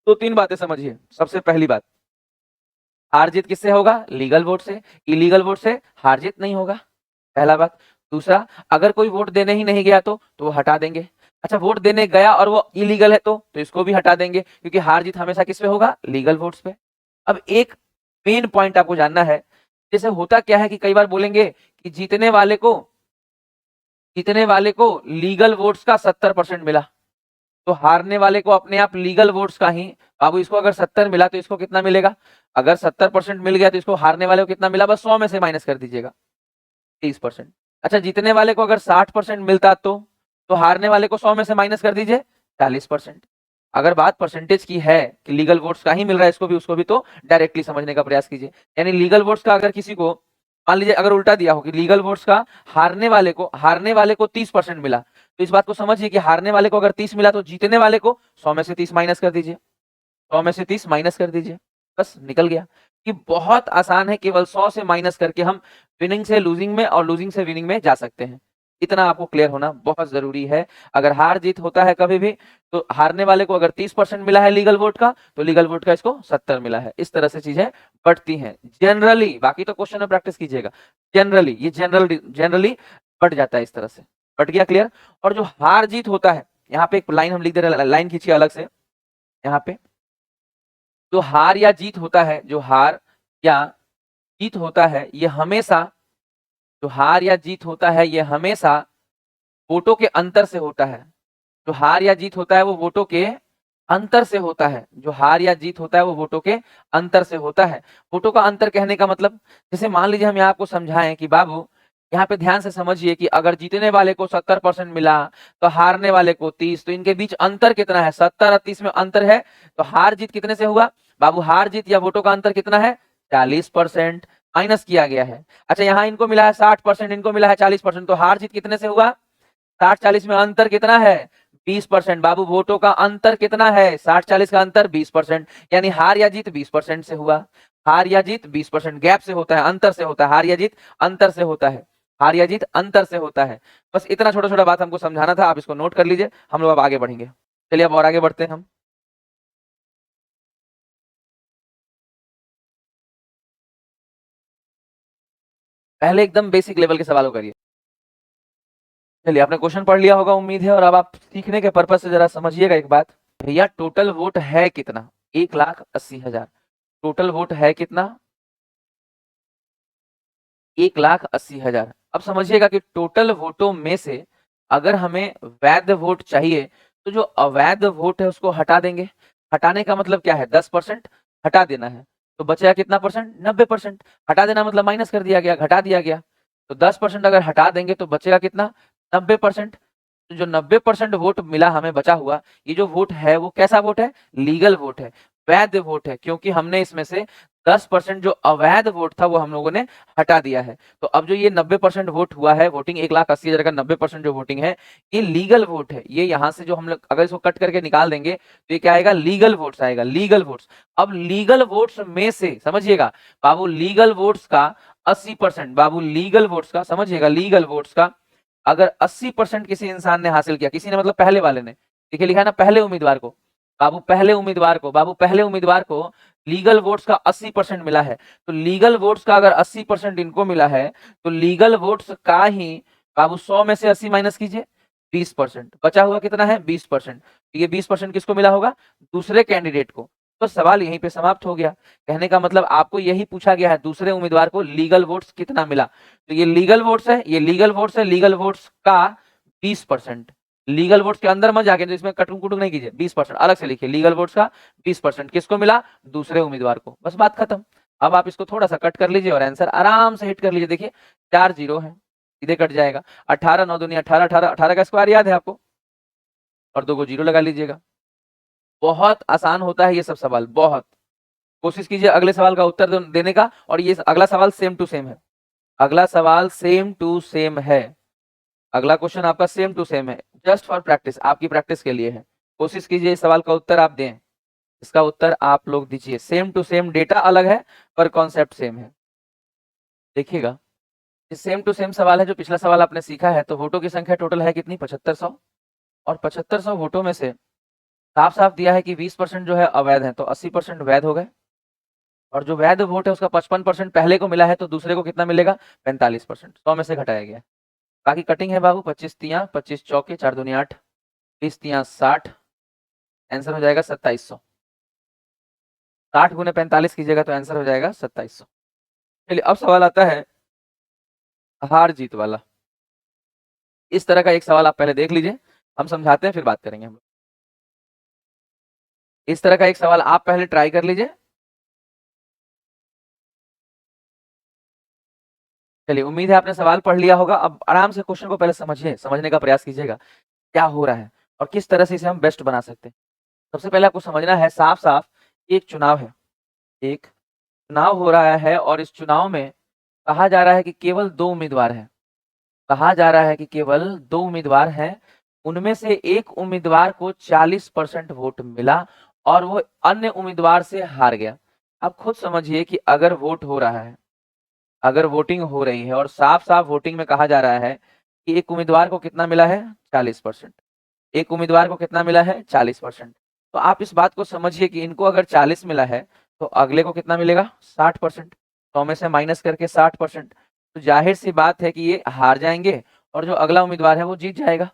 तो 3 बातें समझिए। सबसे पहली बात, हार जीत किससे होगा? लीगल वोट से। इलीगल वोट से हार जीत नहीं होगा, पहला बात। दूसरा, अगर कोई वोट देने ही नहीं गया तो वो हटा देंगे। अच्छा, वोट देने गया और वो इलीगल है तो इसको भी हटा देंगे, क्योंकि हार जीत हमेशा किस पे होगा? लीगल वोट्स पे। अब एक मेन पॉइंट आपको जानना है, जैसे होता क्या है कि कई बार बोलेंगे कि जीतने वाले को लीगल वोट्स का 70% मिला, तो हारने वाले को अपने आप लीगल वोट्स का ही, बाबू इसको अगर 70 मिला तो इसको कितना मिलेगा? अगर 70% मिल गया तो इसको हारने वाले को कितना मिला? बस 100 में से माइनस कर दीजिएगा, 30%। अच्छा, जीतने वाले को अगर 60% मिलता तो हारने वाले को 100 में से माइनस कर दीजिए 40%। अगर बात परसेंटेज की है कि लीगल वोट्स का ही मिल रहा है इसको भी उसको भी, तो डायरेक्टली समझने का प्रयास कीजिए। यानी लीगल वोट्स का अगर किसी को, मान लीजिए अगर उल्टा दिया हो कि लीगल वोट्स का हारने वाले को 30% मिला, तो इस बात को समझिए कि हारने वाले को अगर 30 मिला तो जीतने वाले को 100 में से 30 माइनस कर दीजिए, 100 में से 30 माइनस कर दीजिए, बस निकल गया। कि बहुत आसान है, केवल 100 से माइनस करके हम विनिंग से लूजिंग में और लूजिंग से विनिंग में जा सकते हैं। इतना आपको क्लियर होना बहुत जरूरी है। अगर हार जीत होता है कभी भी, तो हारने वाले को अगर 30% मिला है लीगल वोट का, तो लीगल वोट का इसको 70 मिला है। इस तरह से चीजें बढ़ती हैं जनरली, बाकी तो क्वेश्चन में प्रैक्टिस कीजिएगा। जनरली ये जनरली बढ़ जाता है इस तरह से। बढ़ गया? क्लियर? और जो हार जीत होता है, यहाँ पे एक लाइन हम लिख दे रहे हैं, लाइन खींचिए अलग से। यहाँ पे जो हार या जीत होता है, जो हार या जीत होता है, ये हमेशा, जो हार या जीत होता है ये हमेशा वोटों के अंतर से होता है। जो हार या जीत होता है वो वोटों के अंतर से होता है। जो हार या जीत होता है वो वोटों के अंतर से होता है। वोटों का अंतर कहने का मतलब, जैसे मान लीजिए हम यहाँ आपको समझाएं कि बाबू यहाँ पे ध्यान से समझिए कि अगर जीतने वाले को 70% मिला तो हारने वाले को 30, तो इनके बीच अंतर कितना है? 70 और 30 में अंतर है, तो हार जीत कितने से हुआ? बाबू हार जीत या वोटों का अंतर कितना है? 40% माइनस किया गया है। अच्छा, यहाँ इनको मिला है 60%, इनको मिला है 40%, तो हार जीत कितने से हुआ? 60-40 में अंतर कितना है? 20%। बाबू वोटों का अंतर कितना है? 60-40 का अंतर 20%, यानी हार या जीत 20% से हुआ। हार या जीत 20% गैप से होता है, अंतर से होता है। हार या जीत अंतर से होता है, हार या जीत अंतर से होता है। बस इतना छोटा छोटा बात हमको समझाना था, आप इसको नोट कर लीजिए। हम लोग अब आगे बढ़ेंगे। चलिए अब और आगे बढ़ते हैं हम। पहले एकदम बेसिक लेवल के सवालों करिए। चलिए, आपने क्वेश्चन पढ़ लिया होगा उम्मीद है, और अब आप सीखने के पर्पज से जरा समझिएगा एक बात। भैया टोटल वोट है कितना? 1,80,000। टोटल वोट है कितना? 1,80,000। अब समझिएगा कि टोटल वोटों में से अगर हमें वैध वोट चाहिए, तो जो अवैध वोट है उसको हटा देंगे। हटाने का मतलब क्या है? 10% हटा देना है। तो बचेगा कितना परसेंट? 90%। हटा देना मतलब माइनस कर दिया गया, घटा दिया गया। तो 10% अगर हटा देंगे तो बचेगा कितना? 90%। तो जो 90% वोट मिला हमें बचा हुआ, ये जो वोट है वो कैसा वोट है? लीगल वोट है, वैध वोट है, क्योंकि हमने इसमें से 10% जो अवैध वोट था वो हम लोगों ने हटा दिया है। तो अब जो ये 90% वोट हुआ है, वोटिंग 1,80,000 का 90% जो वोटिंग है, ये लीगल वोट है। ये यहाँ से जो हम लोग अगर इसको कट करके निकाल देंगे तो ये क्या आएगा? लीगल वोट्स आएगा, लीगल वोट्स। अब लीगल वोट्स में से समझिएगा बाबू, लीगल वोट्स का 80%, बाबू लीगल वोट्स का समझिएगा, लीगल वोट्स का अगर 80% किसी इंसान ने हासिल किया, किसी ने मतलब पहले वाले ने, देखिए लिखा है ना पहले उम्मीदवार को, बाबू पहले उम्मीदवार को, बाबू पहले उम्मीदवार को लीगल वोट्स का 80% मिला है। तो लीगल वोट्स का अगर 80% इनको मिला है, तो लीगल वोट्स का ही बाबू 100 में से 80 माइनस कीजिए, 20%। बचा हुआ कितना है? 20%। ये 20% किसको मिला होगा? दूसरे कैंडिडेट को। तो सवाल यहीं पे समाप्त हो गया। कहने का मतलब आपको यही पूछा गया है, दूसरे उम्मीदवार को लीगल वोट्स कितना मिला। तो ये लीगल वोट्स है, ये लीगल वोट्स है, लीगल वोट्स का 20%। लीगल वोट्स के अंदर मत जाके, तो इसमें कटुंग कुटुंग नहीं कीजिए, 20% अलग से लिखिए। लीगल वोट्स का 20% किसको मिला? दूसरे उम्मीदवार को। बस बात खत्म। अब आप इसको थोड़ा सा कट कर लीजिए और आंसर आराम से हिट कर लीजिए। देखिए 4 जीरो है, सीधे कट जाएगा। 18 9 दूनी 18, 18 18 का स्क्वायर याद है आपको, और 2 को जीरो लगा लीजिएगा। बहुत आसान होता है ये सब सवाल, बहुत। कोशिश कीजिए अगले सवाल का उत्तर देने का, और ये अगला सवाल सेम टू सेम है। अगला सवाल सेम टू सेम है। अगला क्वेश्चन आपका सेम टू सेम है, जस्ट फॉर प्रैक्टिस, आपकी प्रैक्टिस के लिए है। कोशिश कीजिए इस सवाल का उत्तर आप दें, इसका उत्तर आप लोग दीजिए। सेम टू सेम, डेटा अलग है पर कॉन्सेप्ट सेम है। देखिएगा, ये सेम टू सेम सवाल है जो पिछला सवाल आपने सीखा है। तो वोटों की संख्या टोटल है कितनी? 7500। और 7500 वोटों में से साफ साफ दिया है कि 20% जो है अवैध है, तो 80% वैध हो गए। और जो वैध वोट है उसका 55% पहले को मिला है, तो दूसरे को कितना मिलेगा? 45%। 100 में से घटाया गया। बाकी कटिंग है बाबू, 25 तियां 25 चौके 4 दूनी 8, 30 तियां 60, आंसर हो जाएगा 2700। 60 गुने 45 कीजिएगा तो आंसर हो जाएगा 2700। चलिए अब सवाल आता है हार जीत वाला। इस तरह का एक सवाल आप पहले देख लीजिए, हम समझाते हैं फिर बात करेंगे हम। इस तरह का एक सवाल आप पहले ट्राई कर लीजिए। चलिए उम्मीद है आपने सवाल पढ़ लिया होगा। अब आराम से क्वेश्चन को पहले समझिए, समझने का प्रयास कीजिएगा क्या हो रहा है और किस तरह से इसे हम बेस्ट बना सकते हैं। सबसे पहले आपको समझना है साफ साफ, एक चुनाव है, एक चुनाव हो रहा है और इस चुनाव में कहा जा रहा है कि केवल 2 उम्मीदवार हैं। कहा जा रहा है कि केवल 2 उम्मीदवार हैं, उनमें से एक उम्मीदवार को 40% वोट मिला और वो अन्य उम्मीदवार से हार गया। अब खुद समझिए कि अगर वोट हो रहा है, अगर वोटिंग हो रही है और साफ साफ वोटिंग में कहा जा रहा है कि एक उम्मीदवार को कितना मिला है? 40%। एक उम्मीदवार को कितना मिला है? 40%। तो आप इस बात को समझिए कि इनको अगर 40 मिला है तो अगले को कितना मिलेगा? 60%। 100 में से माइनस करके 60%। तो जाहिर सी बात है कि ये हार जाएंगे और जो अगला उम्मीदवार है वो जीत जाएगा।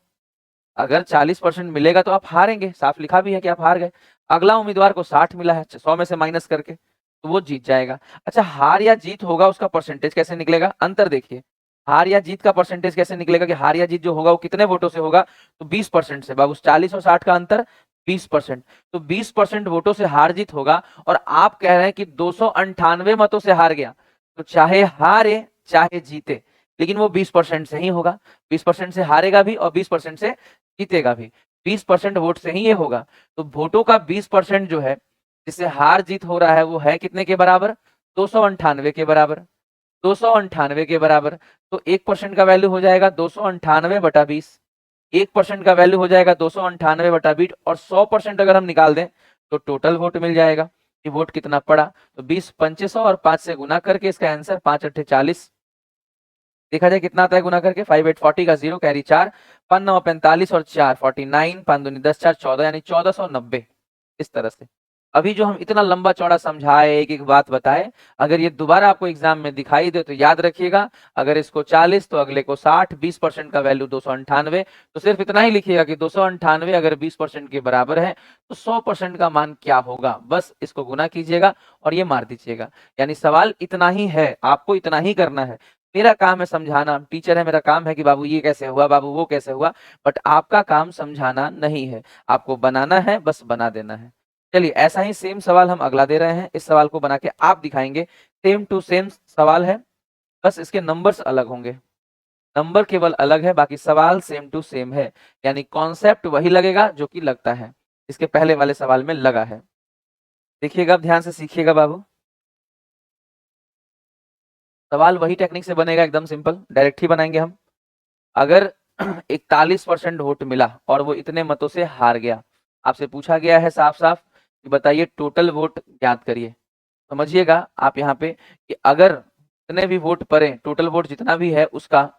अगर 40% मिलेगा तो आप हारेंगे, साफ लिखा भी है कि आप हार गए। अगला उम्मीदवार को 60 मिला है, 100 में से माइनस करके, तो वो जीत जाएगा। अच्छा, हार या जीत होगा उसका परसेंटेज कैसे निकलेगा? अंतर देखिए, हार या जीत का परसेंटेज कैसे निकलेगा कि हार या जीत जो होगा वो कितने वोटों से होगा? तो 20% से। बाबू 40 और 60 का अंतर 20%। तो 20% वोटों से हार जीत होगा और आप कह रहे हैं कि 298 मतों से हार गया। तो चाहे हारे चाहे जीते, लेकिन वो 20% से ही होगा। 20% से हारेगा भी और 20% से जीतेगा भी। 20% वोट से ही ये होगा। तो वोटों का 20% जो है जिससे हार जीत हो रहा है वो है कितने के बराबर? 298 के बराबर। 298 के बराबर। तो 1% का वैल्यू हो जाएगा 298/20। 1% का वैल्यू हो जाएगा 298/20 और 100% अगर हम निकाल दें तो टोटल वोट मिल जाएगा कि वोट कितना पड़ा। तो 20 2500 और 5 से गुना करके इसका आंसर 5 8 40 देखा जाए कितना आता है गुना करके। 5 8 40 का 0 कैरी 4, 5 9 45 और 4 49, 5 दूनी 10 4 14 यानी 1490। इस तरह से अभी जो हम इतना लंबा चौड़ा समझाए, एक एक बात बताए, अगर ये दोबारा आपको एग्जाम में दिखाई दे तो याद रखिएगा, अगर इसको 40 तो अगले को 60, 20% का वैल्यू 298, तो सिर्फ इतना ही लिखिएगा कि 298 अगर 20% के बराबर है तो 100% का मान क्या होगा। बस इसको गुना कीजिएगा और ये मार दीजिएगा। यानी सवाल इतना ही है, आपको इतना ही करना है। मेरा काम है समझाना, टीचर है, मेरा काम है कि बाबू ये कैसे हुआ, बाबू वो कैसे हुआ, बट आपका काम समझाना नहीं है, आपको बनाना है, बस बना देना है। चलिए ऐसा ही सेम सवाल हम अगला दे रहे हैं। इस सवाल को बना के आप दिखाएंगे। सेम टू सेम सवाल है, बस इसके नंबर्स अलग होंगे। नंबर केवल अलग है, बाकी सवाल सेम टू सेम है। यानी कॉन्सेप्ट वही लगेगा जो कि लगता है, इसके पहले वाले सवाल में लगा है। देखिएगा, ध्यान से सीखिएगा बाबू। सवाल वही टेक्निक से बनेगा, एकदम सिंपल, डायरेक्ट ही बनाएंगे हम। अगर 41% वोट मिला और वो इतने मतों से हार गया, आपसे पूछा गया है साफ साफ कि बताइए टोटल वोट ज्ञात करिए। समझिएगा आप यहाँ पे कि अगर जितने भी वोट पड़े, टोटल वोट जितना भी है उसका,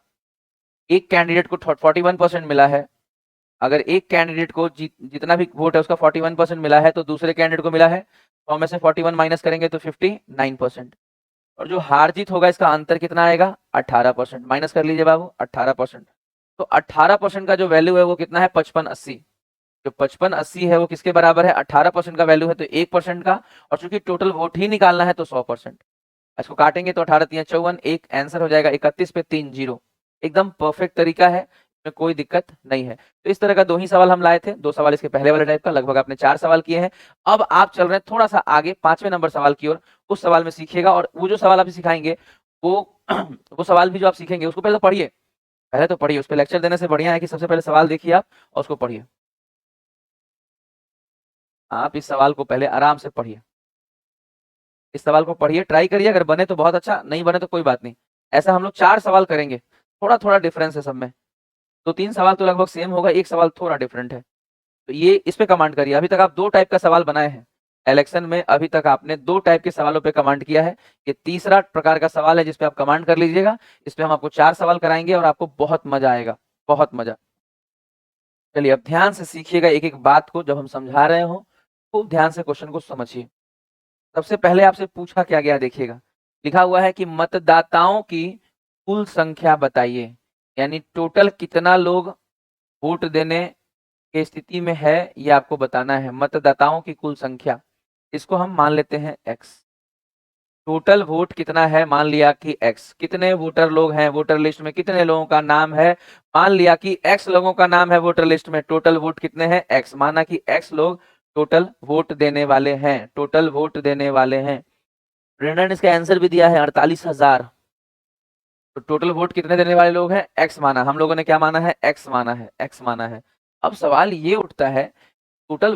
एक कैंडिडेट को 41% मिला है। अगर एक कैंडिडेट को जितना भी वोट है उसका 41% मिला है तो दूसरे कैंडिडेट को मिला है 100 में से 41 माइनस करेंगे तो 59%। और जो हार जीत होगा इसका अंतर कितना आएगा? 18%। माइनस कर लीजिए बाबू 18%। तो 18% का जो वैल्यू है वो कितना है? 5580। जो 5580 है वो किसके बराबर है? 18% का वैल्यू है तो 1% का, और चूंकि टोटल वोट ही निकालना है तो 100%। इसको काटेंगे तो 18 3 54, एक आंसर हो जाएगा 31 पे 3 0। एकदम परफेक्ट तरीका है, इसमें कोई दिक्कत नहीं है। तो इस तरह का 2 ही सवाल हम लाए थे, 2 सवाल इसके पहले वाले टाइप का, लगभग आपने 4 सवाल किए हैं। अब आप चल रहे हैं थोड़ा सा आगे 5वें नंबर सवाल की ओर। उस सवाल में सीखिएगा और वो जो सवाल आप सिखाएंगे वो वो सवाल भी जो आप सीखेंगे उसको पहले तो पढ़िए, पहले तो पढ़िए। उस पर लेक्चर देने से बढ़िया है कि सबसे पहले सवाल देखिए आप और उसको पढ़िए। आप इस सवाल को पहले आराम से पढ़िए, इस सवाल को पढ़िए, ट्राई करिए। अगर बने तो बहुत अच्छा, नहीं बने तो कोई बात नहीं। ऐसा हम लोग 4 सवाल करेंगे, थोड़ा थोड़ा डिफरेंस है सब में। 2-3 सवाल तो लगभग सेम होगा, एक सवाल थोड़ा डिफरेंट है। तो ये इस पे कमांड करिए। अभी तक आप 2 टाइप का सवाल बनाए हैं इलेक्शन में, अभी तक आपने 2 टाइप के सवालों पे कमांड किया है। ये तीसरा प्रकार का सवाल है जिस पे आप कमांड कर लीजिएगा। इस पे हम आपको 4 सवाल कराएंगे और आपको बहुत मजा आएगा, बहुत मजा। चलिए अब ध्यान से सीखिएगा एक एक बात को, जब हम समझा रहे हो खूब ध्यान से क्वेश्चन को समझिए। सबसे पहले आपसे पूछा क्या गया देखिएगा, लिखा हुआ है कि मतदाताओं की कुल संख्या बताइए, यानी टोटल कितना लोग वोट देने की स्थिति में है ये आपको बताना है। मतदाताओं की कुल संख्या, इसको हम मान लेते हैं x। टोटल वोट कितना है, मान लिया कि x। कितने वोटर लोग हैं वोटर लिस्ट में, कितने लोगों का नाम है, मान लिया कि x लोगों का नाम है वोटर लिस्ट में। टोटल वोट कितने हैं, x। माना कि x लोग टोटल वोट देने वाले हैं, टोटल वोट देने वाले हैं। ब्रेंडन ने इसका आंसर भी दिया है 48,000। तो टोटल वोट कितने देने वाले लोग हैं, x माना। हम लोगों ने क्या माना है, x माना है, x माना है। अब सवाल ये उठता है, टोटल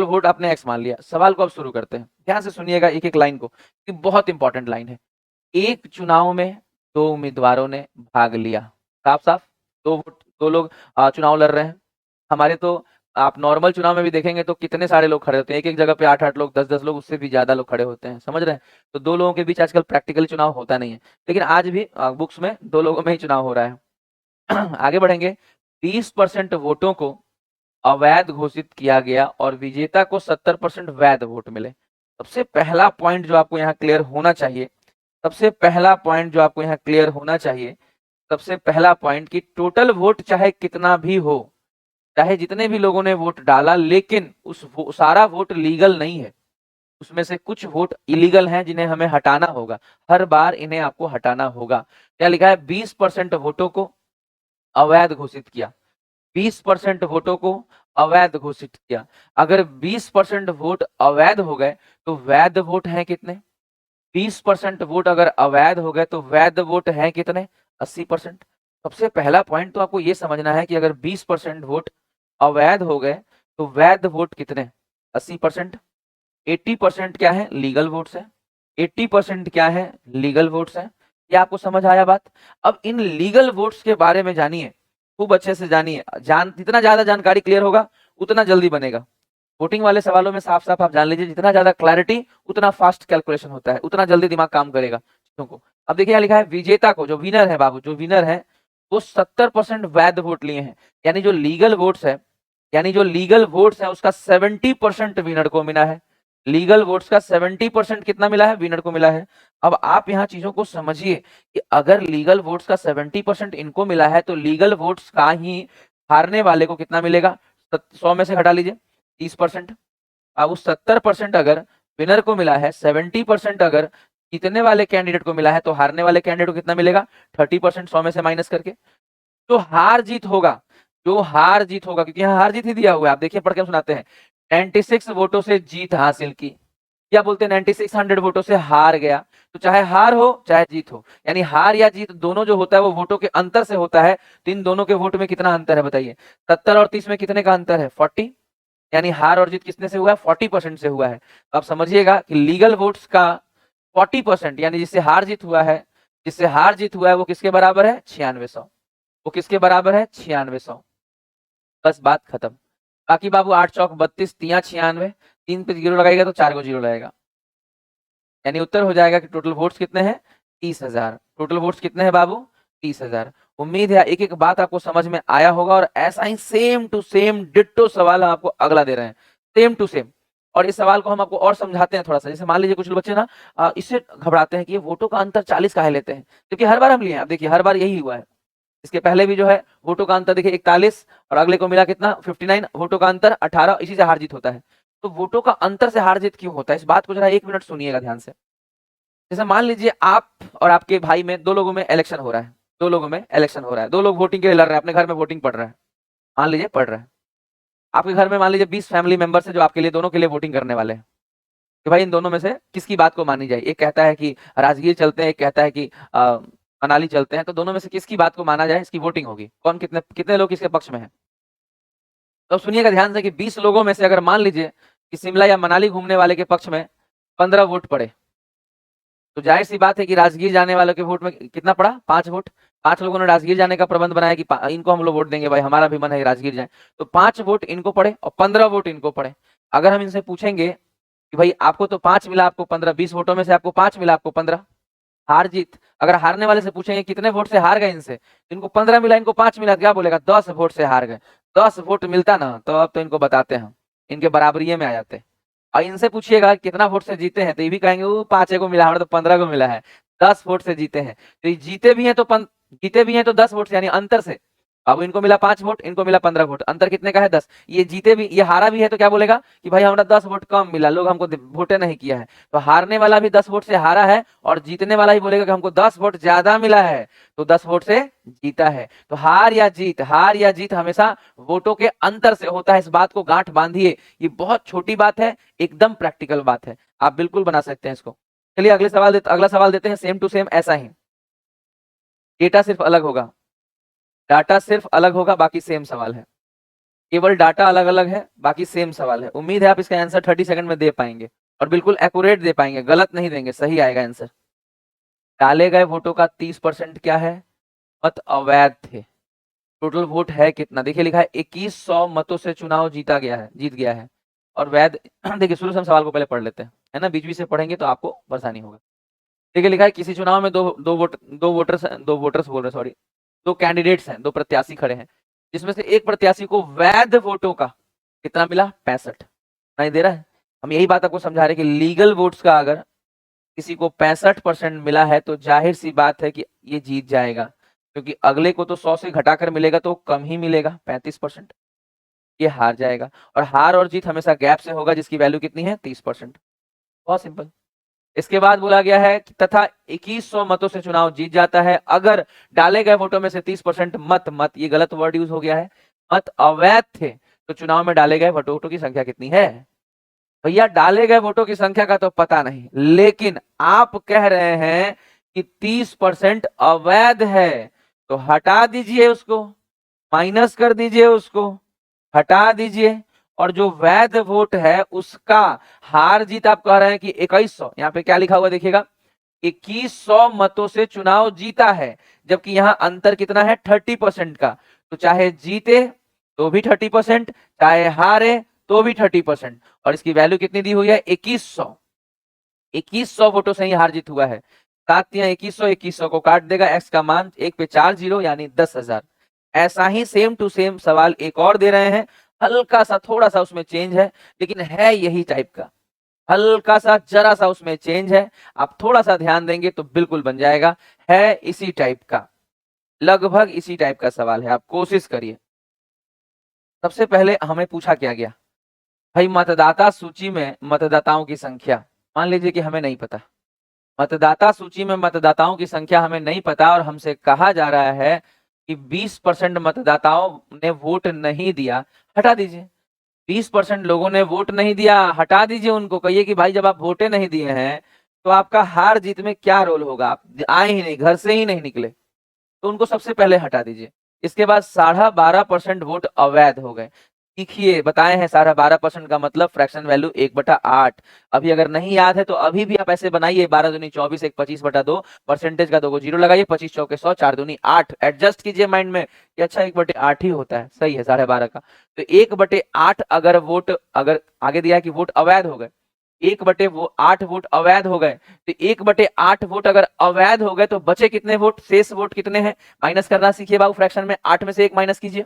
वोट आपने x मान लिया, सवाल को अब शुरू करते हैं। ध्यान से सुनिएगा एक एक लाइन को, ये बहुत इंपॉर्टेंट लाइन है। एक चुनाव में दो उम्मीदवारों ने भाग लिया, साफ साफ दो लोग चुनाव लड़ रहे हैं। हमारे तो आप नॉर्मल चुनाव में भी देखेंगे तो कितने सारे लोग खड़े होते हैं, एक एक जगह पे 8-8 लोग, 10-10 लोग, उससे भी ज्यादा लोग खड़े होते हैं, समझ रहे हैं। तो दो लोगों के बीच आजकल प्रैक्टिकली चुनाव होता नहीं है, लेकिन आज भी बुक्स में दो लोगों में ही चुनाव हो रहा है। आगे बढ़ेंगे। 20% वोटों को अवैध घोषित किया गया और विजेता को 70% वैध वोट मिले। सबसे पहला पॉइंट जो आपको यहाँ क्लियर होना चाहिए, सबसे पहला पॉइंट जो आपको यहाँ क्लियर होना चाहिए, सबसे पहला पॉइंट कि टोटल वोट चाहे कितना भी हो, चाहे जितने भी लोगों ने वोट डाला, लेकिन सारा वोट लीगल नहीं है। उसमें से कुछ वोट इलीगल हैं जिन्हें हमें हटाना होगा, हर बार इन्हें आपको हटाना होगा। क्या लिखा है, 20% वोटों को अवैध घोषित किया, 20% वोटों को अवैध घोषित किया। अगर 20% वोट अवैध हो गए तो वैध वोट हैं कितने, 20% वोट अगर अवैध हो गए तो वैध वोट हैं कितने, 80%। सबसे पहला पॉइंट तो आपको ये समझना है कि अगर 20% वोट अवैध हो गए तो वैध वोट कितने, 80%। 80% क्या है, लीगल वोट्स है। 80% क्या है, लीगल वोट्स है। ये आपको समझ आया बात। अब इन लीगल वोट्स के बारे में जानिए, खूब अच्छे से जानिए। जितना ज्यादा जानकारी क्लियर होगा उतना जल्दी बनेगा। वोटिंग वाले सवालों में साफ साफ आप जान लीजिए, जितना ज्यादा क्लैरिटी उतना फास्ट कैलकुलेशन होता है, उतना जल्दी दिमाग काम करेगा चीजों को। अब देखिए यहाँ लिखा है, विजेता को, जो विनर है बाबू, जो विनर है वो 70% वैध वोट लिए हैं। यानी जो लीगल वोट्स है, यानी जो लीगल वोट्स है उसका 70% विनर को मिला है। लीगल वोट्स का 70% कितना मिला है, विनर को मिला है। अब आप यहाँ चीजों को समझिए कि अगर लीगल वोट्स का 70% इनको मिला है तो लीगल वोट्स का ही हारने वाले को कितना मिलेगा, 100 में से घटा लीजिए 30%। अब उस 70% अगर विनर को मिला है, 70% अगर जीतने वाले कैंडिडेट को मिला है, तो हारने वाले कैंडिडेट को कितना मिलेगा, 30%, 100 में से माइनस करके। जो हार जीत होगा, जो हार जीत होगा, क्योंकि यहाँ हार जीत ही दिया हुआ है, आप देखिए पढ़ के सुनाते हैं। 96 वोटों से जीत हासिल की, क्या बोलते हैं, 9600 वोटों से हार गया। तो चाहे हार हो चाहे जीत हो, यानी हार या जीत दोनों जो होता है वो वोटों के अंतर से होता है। तो इन दोनों के वोट में कितना अंतर है बताइए, 70 और 30 में कितने का अंतर है, 40। यानी हार और जीत किसने से हुआ है, 40% से हुआ है। तो आप समझिएगा कि लीगल वोट्स का 40%, यानी जिससे हार जीत हुआ है, जिससे हार जीत हुआ है वो किसके बराबर है, 9600। वो किसके बराबर है, 9600। बस बात खत्म। बाकी बाबू 8 चौक 32, 3 96, 3 पे जीरो लगाएगा तो 4 को जीरो लगाएगा, यानी उत्तर हो जाएगा कि टोटल वोट्स कितने हैं, 30,000। टोटल वोट्स कितने हैं बाबू, 30,000। उम्मीद है एक एक बात आपको समझ में आया होगा, और ऐसा ही सेम टू सेम डिट्टो सवाल हम आपको अगला दे रहे हैं, सेम टू सेम। और इस सवाल को हम आपको और समझाते हैं थोड़ा सा। जैसे मान लीजिए कुछ बच्चे ना इससे घबराते हैं कि ये वोटों का अंतर 40 काहे लेते हैं, क्योंकि हर बार हम लिए हैं। आप देखिए हर बार यही हुआ है। इसके पहले भी जो है वोटों का अंतर देखिए 41, और अगले को मिला कितना, 59। वोटों का अंतर 18, इसी से हार जीत होता है। तो वोटों का अंतर से हार जीत क्यों होता है, इस बात को जरा 1 मिनट सुनिएगा ध्यान से। जैसे मान लीजिए आप और आपके भाई में, दो लोगों में इलेक्शन हो रहा है, दो लोगों में इलेक्शन हो रहा है, दो लोग वोटिंग के लिए लड़ रहे हैं, अपने घर में वोटिंग पड़ रहा है, मान लीजिए पड़ रहा है। आपके घर में मान लीजिए 20 फैमिली मेंबर्स है जो आपके लिए, दोनों के लिए वोटिंग करने वाले हैं कि भाई इन दोनों में से किसकी बात को मानी जाए। एक कहता है कि राजगीर चलते हैं, एक कहता है कि मनाली चलते हैं। तो दोनों में से किसकी बात को माना जाए, इसकी वोटिंग होगी, कौन कितने कितने लोग किसके पक्ष में है। तो सुनिएगा ध्यान से कि 20 लोगों में से अगर मान लीजिए कि शिमला या मनाली घूमने वाले के पक्ष में 15 वोट पड़े, तो जाहिर सी बात है कि राजगीर जाने वालों के वोट में कितना पड़ा, 5 वोट। 5 लोगों ने राजगीर जाने का प्रबंध बनाया कि इनको हम लोग वोट देंगे, भाई हमारा भी मन है राजगीर जाए। तो 5 वोट इनको पड़े और 15 वोट इनको पड़े। अगर हम इनसे पूछेंगे कि भाई आपको तो 5 मिला, आपको 15, 20 वोटों में से आपको 5 मिला, आपको 15, हार जीत। अगर हारने वाले से पूछेंगे कितने वोट से हार गए इनसे, इनको 15 मिला, इनको 5 मिला, क्या बोलेगा, 10 वोट से हार गए। 10 वोट मिलता ना तो अब तो इनको बताते हैं, इनके बराबरी में आ जाते। और इनसे पूछिएगा कितना वोट से जीते हैं तो ये भी कहेंगे वो 5 को मिला, हमारा तो 15 को मिला है। 10 वोट से जीते हैं तो ये जीते भी हैं तो जीते भी हैं तो 10 वोट से, यानी अंतर से। अब इनको मिला 5 वोट, इनको मिला 15 वोट, अंतर कितने का है 10। ये जीते भी, ये हारा भी है तो क्या बोलेगा कि भाई हमारा 10 वोट कम मिला, लोग हमको वोटे नहीं किया है। तो हारने वाला भी 10 वोट से हारा है और जीतने वाला ही बोलेगा कि हमको 10 वोट ज्यादा मिला है, तो 10 वोट से जीता है। तो हार या जीत हमेशा वोटों के अंतर से होता है। इस बात को गांठ बांधिए, ये बहुत छोटी बात है, एकदम प्रैक्टिकल बात है, आप बिल्कुल बना सकते हैं इसको। चलिए अगला सवाल देते हैं, सेम टू सेम ऐसा ही, डेटा सिर्फ अलग होगा, डाटा सिर्फ अलग होगा, बाकी सेम सवाल है। केवल डाटा अलग अलग है, बाकी सेम सवाल है। उम्मीद है आप इसका आंसर 30 सेकंड में दे पाएंगे और बिल्कुल एक्यूरेट दे पाएंगे, गलत नहीं देंगे, सही आएगा आंसर। डाले गए वोटों का 30% क्या है, मत अवैध थे। टोटल वोट है कितना, देखिए लिखा है 2100 मतों से चुनाव जीत गया है। और वैध देखिए शुरू से हम सवाल को पहले पढ़ लेते हैं, है ना, बीच बीच से पढ़ेंगे तो आपको परेशानी होगा। देखिए लिखा है किसी चुनाव में दो वोटर्स बोल रहे, सॉरी, दो कैंडिडेट्स हैं, दो प्रत्याशी खड़े हैं, जिसमें से एक प्रत्याशी को वैध वोटों का कितना मिला, 65 नहीं दे रहा है। हम यही बात आपको समझा रहे हैं कि लीगल वोट्स का अगर किसी को 65% मिला है तो जाहिर सी बात है कि ये जीत जाएगा, क्योंकि अगले को तो 100 से घटाकर मिलेगा तो कम ही मिलेगा 35%, ये हार जाएगा। और हार और जीत हमेशा गैप से होगा, जिसकी वैल्यू कितनी है, 30%। बहुत सिंपल। इसके बाद बोला गया है तथा 2100 मतों से चुनाव जीत जाता है अगर डाले गए वोटों में से 30% मत ये गलत वर्ड यूज हो गया है, मत अवैध थे, तो चुनाव में डाले गए वोटों की संख्या कितनी है। भैया डाले गए वोटों की संख्या का तो पता नहीं, लेकिन आप कह रहे हैं कि 30% अवैध है, तो हटा दीजिए उसको, माइनस कर दीजिए उसको, हटा दीजिए। और जो वैध वोट है उसका हार जीत आप कह रहे हैं कि 2100, यहाँ पे क्या लिखा हुआ देखिएगा, 2100 मतों से चुनाव जीता है, जबकि यहाँ अंतर कितना है, 30% का। तो चाहे जीते तो भी 30%, चाहे हारे तो भी 30%, और इसकी वैल्यू कितनी दी हुई है, 2100। 2100 वोटों से ही हार जीत हुआ है। 2100 को काट देगा, एक्स का मान 1 पे 4 0 यानी 10,000। ऐसा ही सेम टू सेम सवाल एक और दे रहे हैं, हल्का सा थोड़ा सा उसमें चेंज है, लेकिन है यही टाइप का, हल्का सा जरा सा उसमें चेंज है। आप थोड़ा सा ध्यान देंगे तो बिल्कुल बन जाएगा, है इसी टाइप का, लगभग इसी टाइप का सवाल है, आप कोशिश करिए। सबसे पहले हमें पूछा क्या गया, भाई मतदाता सूची में मतदाताओं की संख्या, मान लीजिए कि हमें नहीं पता, मतदाता सूची में मतदाताओं की संख्या हमें नहीं पता, और हमसे कहा जा रहा है कि 20% मतदाताओं ने वोट नहीं दिया, हटा दीजिए। 20% लोगों ने वोट नहीं दिया, हटा दीजिए उनको, कहिए कि भाई जब आप वोटे नहीं दिए हैं तो आपका हार जीत में क्या रोल होगा, आप आए ही नहीं, घर से ही नहीं निकले, तो उनको सबसे पहले हटा दीजिए। इसके बाद 12.5% वोट अवैध हो गए। देखिए बताए हैं 12.5% का मतलब फ्रैक्शन वैल्यू 1/8। अभी अगर नहीं याद है तो अभी भी आप ऐसे बनाइए, 12 दूनी 24, 1 25/2, परसेंटेज का 2 को 0 लगाइए, 25 चौके 100, 4 दूनी 8, एडजस्ट कीजिए माइंड में कि अच्छा 1/8 ही होता है, सही है 12.5 का। तो 1/8 अगर वोट, अगर आगे दिया है कि वोट अवैध हो गए, 1/8 वोट अवैध हो गए, तो 1/8 वोट अगर अवैध हो गए तो बचे कितने वोट, शेष वोट कितने हैं, माइनस करना सीखिए बाबू फ्रैक्शन में, 8 में से 1 माइनस कीजिए,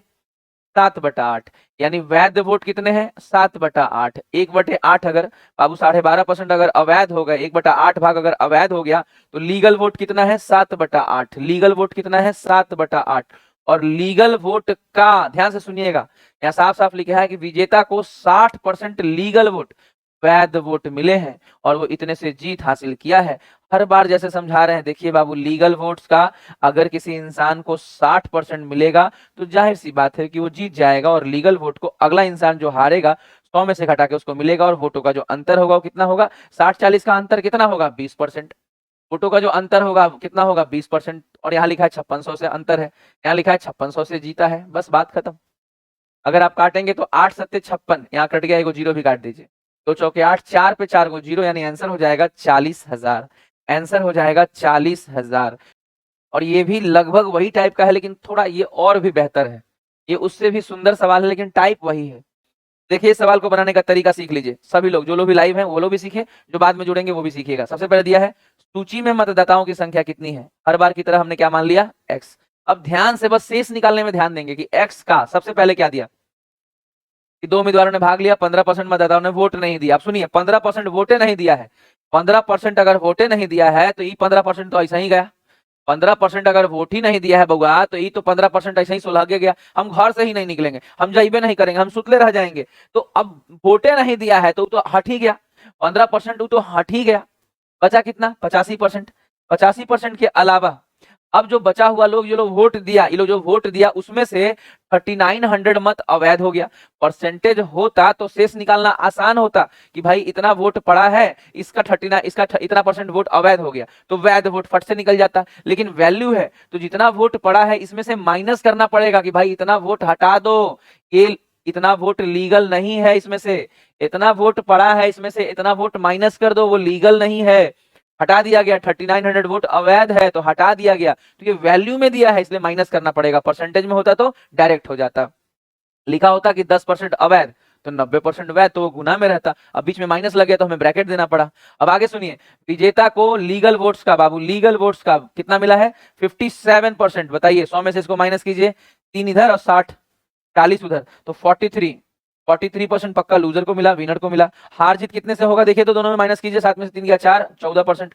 7/8, यानी वैध वोट कितने हैं, 7/8। 1/8 अगर बाबू 12.5% अगर अवैध हो गए, 1/8 भाग अगर अवैध हो गया, तो लीगल वोट कितना है, 7/8। लीगल वोट कितना है, 7/8। और लीगल वोट का ध्यान से सुनिएगा, यहाँ साफ साफ लिखा है कि विजेता को 60% लीगल वोट, वैध वोट मिले हैं और वो इतने से जीत हासिल किया है। हर बार जैसे समझा रहे हैं, देखिए बाबू लीगल वोट्स का अगर किसी इंसान को 60% मिलेगा तो जाहिर सी बात है कि वो जीत जाएगा, और लीगल वोट को अगला इंसान जो हारेगा 100 में से घटा के उसको मिलेगा, और वोटों का जो अंतर होगा वो कितना होगा, 60-40 का अंतर कितना होगा, 20%। वोटों का जो अंतर होगा कितना होगा, 20%। और यहाँ लिखा है 5600 से अंतर है, यहाँ लिखा है 5600 से जीता है, बस बात खत्म। अगर आप काटेंगे तो 8 सत्ते 56, यहाँ कट गया, एगो जीरो भी काट दीजिए, 2 चौके 8, 4 पे 4 को 0, यानी आंसर हो जाएगा 40,000। आंसर हो जाएगा 40,000। और ये भी लगभग वही टाइप का है, लेकिन थोड़ा ये और भी बेहतर है, ये उससे भी सुंदर सवाल है, लेकिन टाइप वही है। देखिए इस सवाल को बनाने का तरीका सीख लीजिए, सभी लोग, जो लोग भी लाइव हैं वो लोग भी सीखे, जो बाद में जुड़ेंगे वो भी सीखिएगा। सबसे पहले दिया है सूची में मतदाताओं की संख्या कितनी है, हर बार की तरह हमने क्या मान लिया, x। अब ध्यान से बस शेष निकालने में ध्यान देंगे कि x का सबसे पहले क्या दिया कि 2 उम्मीदवारों ने भाग लिया, 15% मतदाताओं ने वोट नहीं दिया। अब सुनिए 15% वोटे नहीं दिया है, 15% अगर वोटे नहीं दिया है तो ये 15% तो ऐसा ही गया। 15% अगर वोट ही नहीं दिया है बउआ तो ये तो 15% ऐसे ही सुलह गया। हम घर से ही नहीं निकलेंगे, हम जाइबे नहीं करेंगे, हम सुतले रह जाएंगे। तो अब वोटे नहीं दिया है तो हट ही गया, 15% तो हट ही गया। बचा कितना 85%। 85% के अलावा अब जो बचा हुआ लोग जो लोग वोट दिया, ये लोग जो वोट दिया उसमें से 3900 मत अवैध हो गया। परसेंटेज होता तो शेष निकालना आसान होता कि भाई इतना वोट पड़ा है, इसका 39 इसका इतना परसेंट वोट अवैध हो गया तो वैध वोट फट से निकल जाता। लेकिन वैल्यू है तो जितना वोट पड़ा है इसमें से माइनस करना पड़ेगा कि भाई इतना वोट हटा दो, ये इतना वोट लीगल नहीं है, इसमें से इतना वोट पड़ा है, इसमें से इतना वोट माइनस कर दो, वो लीगल नहीं है, हटा दिया गया। 3900 वोट अवैध है तो हटा दिया गया। तो ये वैल्यू में दिया है इसलिए माइनस करना पड़ेगा। परसेंटेज में होता तो डायरेक्ट हो जाता, लिखा होता कि 10% अवैध तो 90% वैध, तो वो गुना में रहता। अब बीच में माइनस लग गया तो हमें ब्रैकेट देना पड़ा। अब आगे सुनिए, विजेता को लीगल वोट्स का, बाबू लीगल वोट्स का कितना मिला है 57%। बताइए 100 में से इसको माइनस कीजिए, 3 इधर और 60 40 उधर, तो 43% पक्का लूजर को मिला, विनर को मिला। हार जीत कितने से होगा देखिए तो दोनों में माइनस कीजिए, 7 में से 3 गया 4, 14%।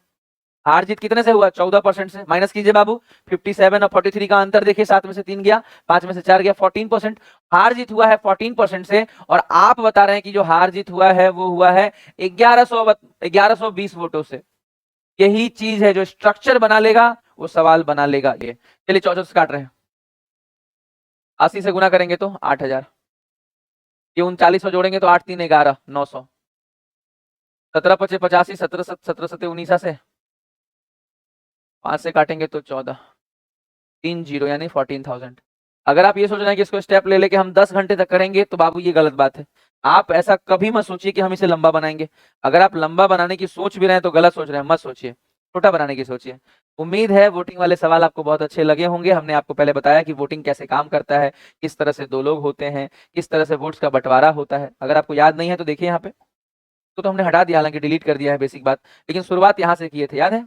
हार जीत कितने से हुआ 14% से, माइनस कीजिए बाबू। 57 और 43 का अंतर देखिए, 7 में से 3 गया, 5 में से 4 गया, 14%। हार जीत हुआ है 14% से, और आप बता रहे हैं कि जो हार जीत हुआ है वो हुआ है 1120 वोटों से। यही चीज है जो स्ट्रक्चर बना लेगा वो सवाल बना लेगा। ये चलिए 14 से काट रहे हैं, 80 से गुना करेंगे तो 8000, ये 3900 जोड़ेंगे तो 8 3 11 900, 17 5 85, 17 17 7 19 से 5 से काटेंगे तो 14, 3 0 यानी 14,000। अगर आप ये सोच रहे हैं कि इसको स्टेप ले लेके हम 10 घंटे तक करेंगे तो बाबू ये गलत बात है। आप ऐसा कभी मत सोचिए कि हम इसे लंबा बनाएंगे। अगर आप लंबा बनाने की सोच भी रहे हैं तो गलत सोच रहे हैं, मत सोचिए, छोटा बनाने की सोचिए। उम्मीद है वोटिंग वाले सवाल आपको बहुत अच्छे लगे होंगे। हमने आपको पहले बताया कि वोटिंग कैसे काम करता है, किस तरह से 2 लोग होते हैं, किस तरह से वोट्स का बंटवारा होता है। अगर आपको याद नहीं है तो देखिए यहाँ पे तो हमने हटा दिया, हालांकि डिलीट कर दिया है बेसिक बात, लेकिन शुरुआत यहाँ से किए थे, याद है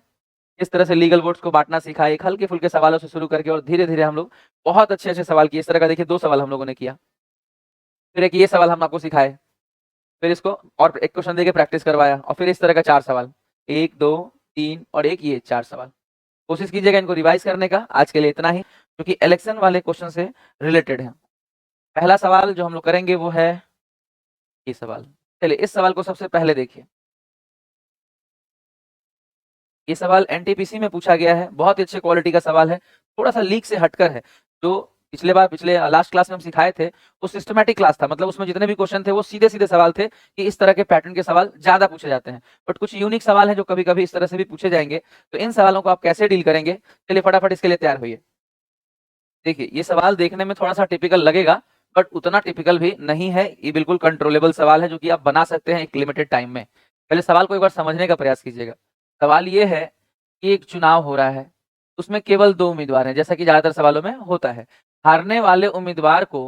इस तरह से लीगल वोट्स को बांटना सीखा, एक हल्के फुल्के सवालों से शुरू करके और धीरे धीरे हम लोग बहुत अच्छे अच्छे सवाल किए। इस तरह का देखिए 2 सवाल हम लोगों ने किया, फिर एक ये सवाल हम आपको सिखाए, फिर इसको और एक क्वेश्चन देके प्रैक्टिस करवाया, और फिर इस तरह का 4 सवाल, 1 2 3 और एक ये 4 सवाल। कोशिश कीजिएगा इनको रिवाइज करने का। आज के लिए इतना ही, क्योंकि इलेक्शन वाले क्वेश्चन से रिलेटेड है। पहला सवाल जो हम लोग करेंगे वो है ये सवाल। चलिए इस सवाल को सबसे पहले देखिए। ये सवाल एनटीपीसी में पूछा गया है, बहुत ही अच्छे क्वालिटी का सवाल है, थोड़ा सा लीक से हटकर है। जो पिछले लास्ट क्लास में हम सिखाए थे वो सिस्टमैटिक क्लास था, मतलब उसमें जितने भी क्वेश्चन थे वो सीधे सीधे सवाल थे कि इस तरह के पैटर्न के सवाल ज्यादा पूछे जाते हैं। बट कुछ यूनिक सवाल है जो कभी कभी इस तरह से भी पूछे जाएंगे, तो इन सवालों को आप कैसे डील करेंगे, चलिए फटाफट इसके लिए तैयार होइए। देखिए ये सवाल देखने में थोड़ा सा टिपिकल लगेगा, बट उतना टिपिकल भी नहीं है। ये बिल्कुल कंट्रोलेबल सवाल है जो कि आप बना सकते हैं एक लिमिटेड टाइम में। पहले सवाल को एक बार समझने का प्रयास कीजिएगा। सवाल ये है कि एक चुनाव हो रहा है, उसमें केवल 2 उम्मीदवार हैं, जैसा कि ज्यादातर सवालों में होता है। हारने वाले उम्मीदवार को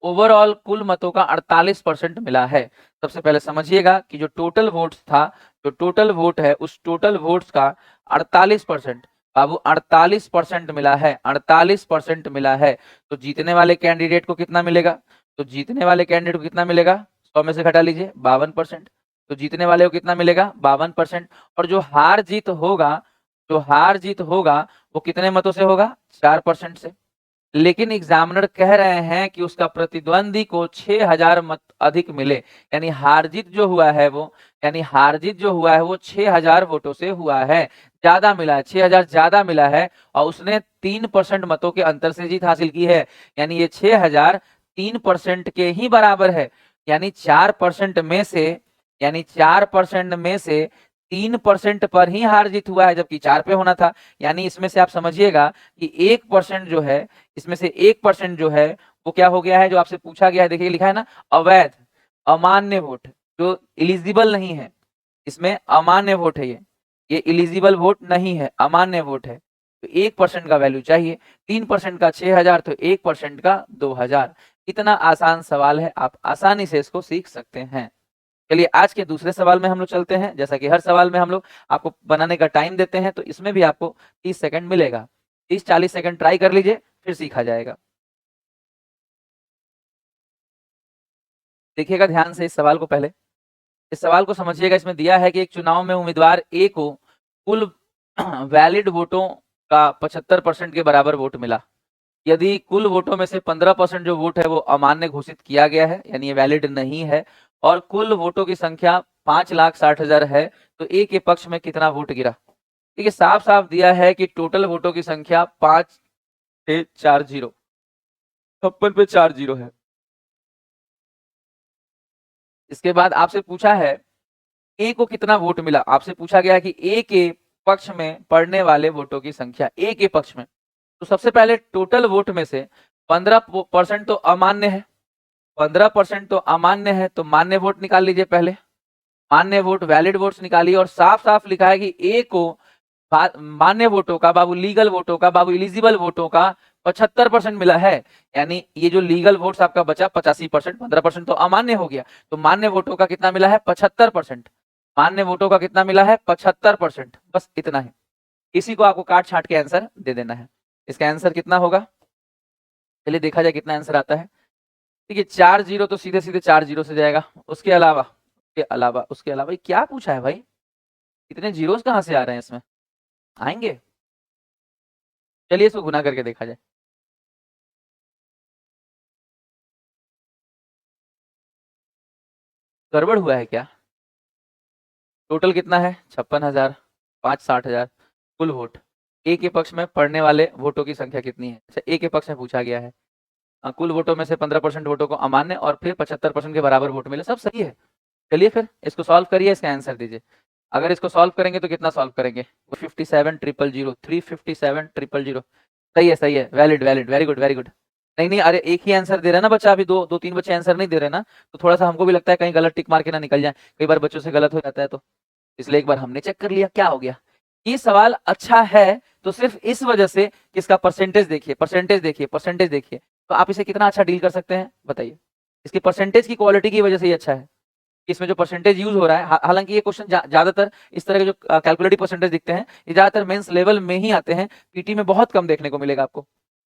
ओवरऑल कुल मतों का 48% मिला है। सबसे पहले समझिएगा कि जो टोटल वोट्स था, जो टोटल वोट है उस टोटल वोट्स का 48%, बाबू 48% मिला है, 48% मिला है। तो जीतने वाले कैंडिडेट को कितना मिलेगा, तो जीतने वाले कैंडिडेट को कितना मिलेगा, 100 में से घटा लीजिए 52%, तो जीतने वाले को कितना मिलेगा 52%। और जो हार जीत होगा, जो हार जीत होगा वो कितने मतों से होगा, 4% से। लेकिन एग्जामिनर कह रहे हैं कि उसका प्रतिद्वंदी को 6000 मत अधिक मिले, यानी हार जीत जो हुआ है वो, यानी हार जीत जो हुआ है वो 6000 वोटों से हुआ है, ज्यादा मिला है, 6000 ज्यादा मिला है, और उसने 3% मतों के अंतर से जीत हासिल की है। यानी ये 6000 3% के ही बराबर है, यानी 4% में से, यानी 4% में से 3% पर ही हार जीत हुआ है, जबकि 4 पे होना था। यानी इसमें से आप समझिएगा कि 1% जो है, इसमें से 1% जो है वो क्या हो गया है, जो आपसे पूछा गया है, देखिए लिखा है ना अवैध, अमान्य वोट, जो इलिजिबल नहीं है, इसमें अमान्य वोट है, ये इलिजिबल वोट नहीं है, अमान्य वोट है। तो 1% का वैल्यू चाहिए, 3% का 6000, तो 1% का 2000। इतना आसान सवाल है, आप आसानी से इसको सीख सकते हैं। चलिए आज के दूसरे सवाल में हम लोग चलते हैं। जैसा कि हर सवाल में हम लोग आपको बनाने का टाइम देते हैं, तो इसमें भी आपको 30 सेकंड मिलेगा। 30-40 सेकंड ट्राई कर लीजिए, फिर सीखा जाएगा। देखिएगा ध्यान से इस सवाल को, पहले इस सवाल को समझिएगा। इसमें दिया है कि एक चुनाव में उम्मीदवार ए को कुल वैलिड वोटों का 75% के बराबर वोट मिला। यदि कुल वोटों में से 15% जो वोट है वो अमान्य घोषित किया गया है, यानी ये वैलिड नहीं है, और कुल वोटों की संख्या 5,60,000 है, तो ए के पक्ष में कितना वोट गिरा। ठीक है, साफ साफ दिया है कि टोटल वोटों की संख्या 5,640, 56 पे 40 है। इसके बाद आपसे पूछा है ए को कितना वोट मिला। आपसे पूछा गया कि ए के पक्ष में पड़ने वाले वोटों की संख्या, ए के पक्ष में। तो सबसे पहले टोटल वोट में से 15% तो अमान्य है, 15% तो अमान्य है, तो मान्य वोट निकाल लीजिए। पहले मान्य वोट, वैलिड वोट्स निकालिए, और साफ साफ लिखा है कि ए को मान्य वोटों का बाबू, लीगल वोटों का बाबू, इलिजिबल वोटों का 75% मिला है। यानी ये जो लीगल वोट्स आपका बचा 85%, 15% तो अमान्य हो गया, तो मान्य वोटों का कितना मिला है 75%। मान्य वोटों का कितना मिला है 75%, बस इतना है। इसी को आपको काट छाट के आंसर दे देना है। इसका आंसर कितना होगा, चलिए देखा जाए कितना आंसर आता है। ठीक है, 40 तो सीधे सीधे 40 से जाएगा। उसके अलावा ये क्या पूछा है भाई, इतने जीरोस कहां से आ रहे हैं इसमें, आएंगे। चलिए इसको गुना करके देखा जाए। गड़बड़ हुआ है क्या। टोटल कितना है 56,000, 5,60,000 कुल वोट। ए के पक्ष में पड़ने वाले वोटों की संख्या कितनी है। अच्छा, ए के पक्ष में पूछा गया है। कुल वोटों में से 15% वोटों को अमान्य और फिर 75% के बराबर वोट मिले, सब सही है। चलिए फिर इसको सॉल्व करिए, इसका आंसर दीजिए। अगर इसको सॉल्व करेंगे तो कितना सॉल्व करेंगे, 57,000, 357,000। सही है, सही है, valid valid, very good very good. नहीं नहीं, अरे एक ही आंसर दे रहे ना बच्चा, अभी दो दो तीन बच्चे आंसर नहीं दे रहे ना, तो थोड़ा सा हमको भी लगता है कहीं गलत टिक मार के ना निकल जाए, कई बार बच्चों से गलत हो जाता है, तो इसलिए एक बार हमने चेक कर लिया क्या हो गया। ये सवाल अच्छा है तो सिर्फ इस वजह से कि इसका परसेंटेज देखिए, परसेंटेज देखिए, परसेंटेज देखिए, तो आप इसे कितना अच्छा डील कर सकते हैं बताइए। इसकी परसेंटेज की क्वालिटी की वजह से ये अच्छा है, इसमें जो परसेंटेज यूज हो रहा है। हालांकि ये क्वेश्चन ज्यादातर इस तरह के जो कैलकुलेटिव परसेंटेज दिखते हैं, ये ज्यादातर मेंस लेवल में ही आते हैं, पीटी में बहुत कम देखने को मिलेगा आपको।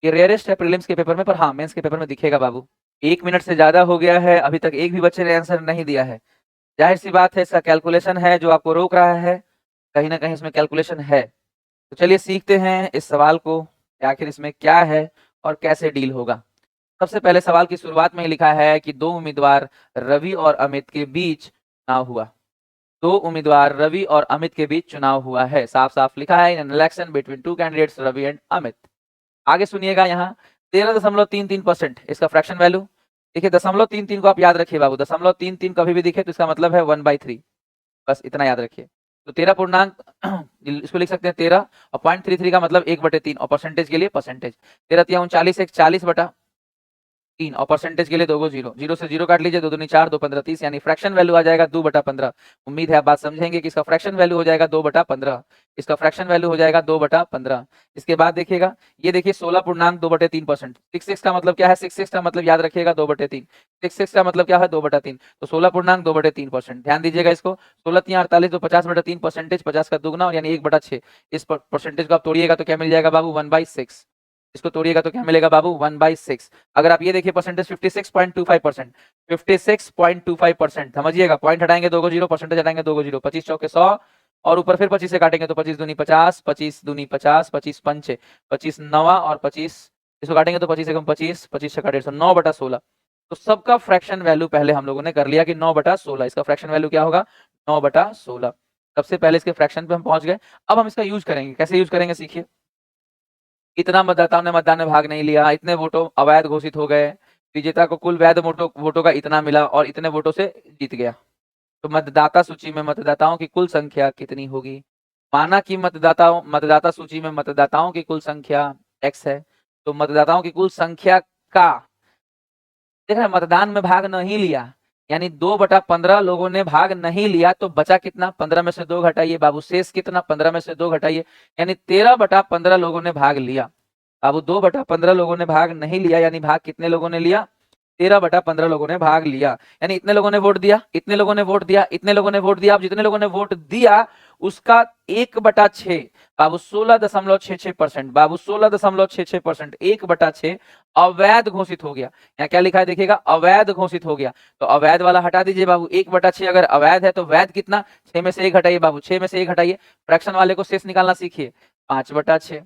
ये रेयरेस्ट है प्रीलिम्स के पेपर में, पर हाँ मेंस के पेपर में दिखेगा बाबू। 1 मिनट से ज्यादा हो गया है, अभी तक एक भी बच्चे ने आंसर नहीं दिया है। जाहिर सी बात है इसका कैलकुलेशन है जो आपको रोक रहा है, कहीं ना कहीं इसमें कैलकुलेशन है। तो चलिए सीखते हैं इस सवाल को, आखिर इसमें क्या है और कैसे डील होगा। सबसे पहले सवाल की शुरुआत में ही लिखा है कि दो उम्मीदवार रवि और अमित के बीच चुनाव हुआ। दो उम्मीदवार रवि और अमित के बीच चुनाव हुआ है, साफ साफ लिखा है, in election between two candidates Ravi and Amit. आगे सुनिएगा, यहाँ 13.33% इसका फ्रैक्शन वैल्यू। देखिए 0.33 को आप याद रखिए बाबू, 0.33 कभी भी दिखे तो इसका मतलब है 1/3, बस इतना याद रखिए। तो 13 पूर्णांक इसको लिख सकते हैं 13, और 0.33 का मतलब 1/3, और परसेंटेज के लिए परसेंटेज 13×3 = 40, 40/3, और परसेंटेज के लिए 2 को 0, 0 से 0 काट लीजिए, 2 दूनी 4, 2 15 30, यानी फ्रैक्शन वैल्यू आ जाएगा 2/15। उम्मीद है आप बात समझेंगे कि इसका फ्रैक्शन वैल्यू हो जाएगा 2/15, इसका फ्रैक्शन वैल्यू हो जाएगा 2/15। इसके बाद देखिएगा, ये देखिए 16 पूर्णांक 2/3%। 66 का मतलब क्या है, 66 का मतलब याद रखिएगा 2/3, 66 का मतलब क्या है 2/3, तो 16 पूर्णांक 2/3%। ध्यान दीजिएगा इसको, 16×3 = 48, तो 50/3 परसेंटेज, 50 का दुगना, और यानी 1/6। इस परसेंटेज को आप तोड़िएगा तो क्या मिल जाएगा बाबू 1/6। इसको तोड़िएगा तो क्या मिलेगा बाबू 1/6। अगर आप ये देखिए परसेंटेज 56.25%, 56.25%, समझिएगा, पॉइंट हटाएंगे 2 को 0, परसेंटेज हटाएंगे 2 को 0, 25 चौके 100, और ऊपर फिर 25 से काटेंगे तो 25 दूनी 50, 25 दूनी 50, 25 पंचे 25 नवा, और 25 इसको काटेंगे तो 25 एकम 25, 25 छक्का 150, 9/16। तो सबका फ्रैक्शन वैल्यू पहले हम लोगों ने कर लिया कि 9/16, इसका फ्रैक्शन वैल्यू क्या होगा 9/16। सबसे पहले इसके फ्रैक्शन पे हम पहुंच गए। अब हम इसका यूज करेंगे, कैसे यूज करेंगे सीखिए। इतना मतदाताओं ने मतदान में भाग नहीं लिया, इतने वोटों अवैध घोषित हो गए, विजेता को कुल वैध वोटों का इतना मिला और इतने वोटों से जीत गया, तो मतदाता सूची में मतदाताओं की कुल संख्या कितनी होगी। माना कि मतदाता सूची में मतदाताओं की कुल संख्या x है, तो मतदाताओं की कुल संख्या का, देख रहे मतदान में भाग नहीं लिया, यानी 2/15 लोगों ने भाग नहीं लिया, तो बचा कितना, 15 में से 2 घटाइए बाबू, शेष कितना, 15 में से 2 घटाइए, यानी 13/15 लोगों ने भाग लिया। बाबू 2/15 लोगों ने भाग नहीं लिया, यानी भाग कितने लोगों ने लिया, 13/15 लोगों ने भाग लिया, यानी इतने लोगों ने वोट दिया, इतने लोगों ने वोट दिया, इतने लोगों ने वोट दिया। अब जितने लोगों ने वोट दिया उसका 1/6, बाबू 16.66%, बाबू 16.66%, 1/6 अवैध घोषित हो गया। यहाँ क्या लिखा है देखिएगा, अवैध घोषित हो गया। तो अवैध वाला हटा दीजिए बाबू, 1/6 अगर अवैध है तो वैध कितना, 6 में से 1 हटाइए बाबू, 6 में से 1 हटाइए। फ्रैक्शन वाले को शेष निकालना सीखिए, 5/6।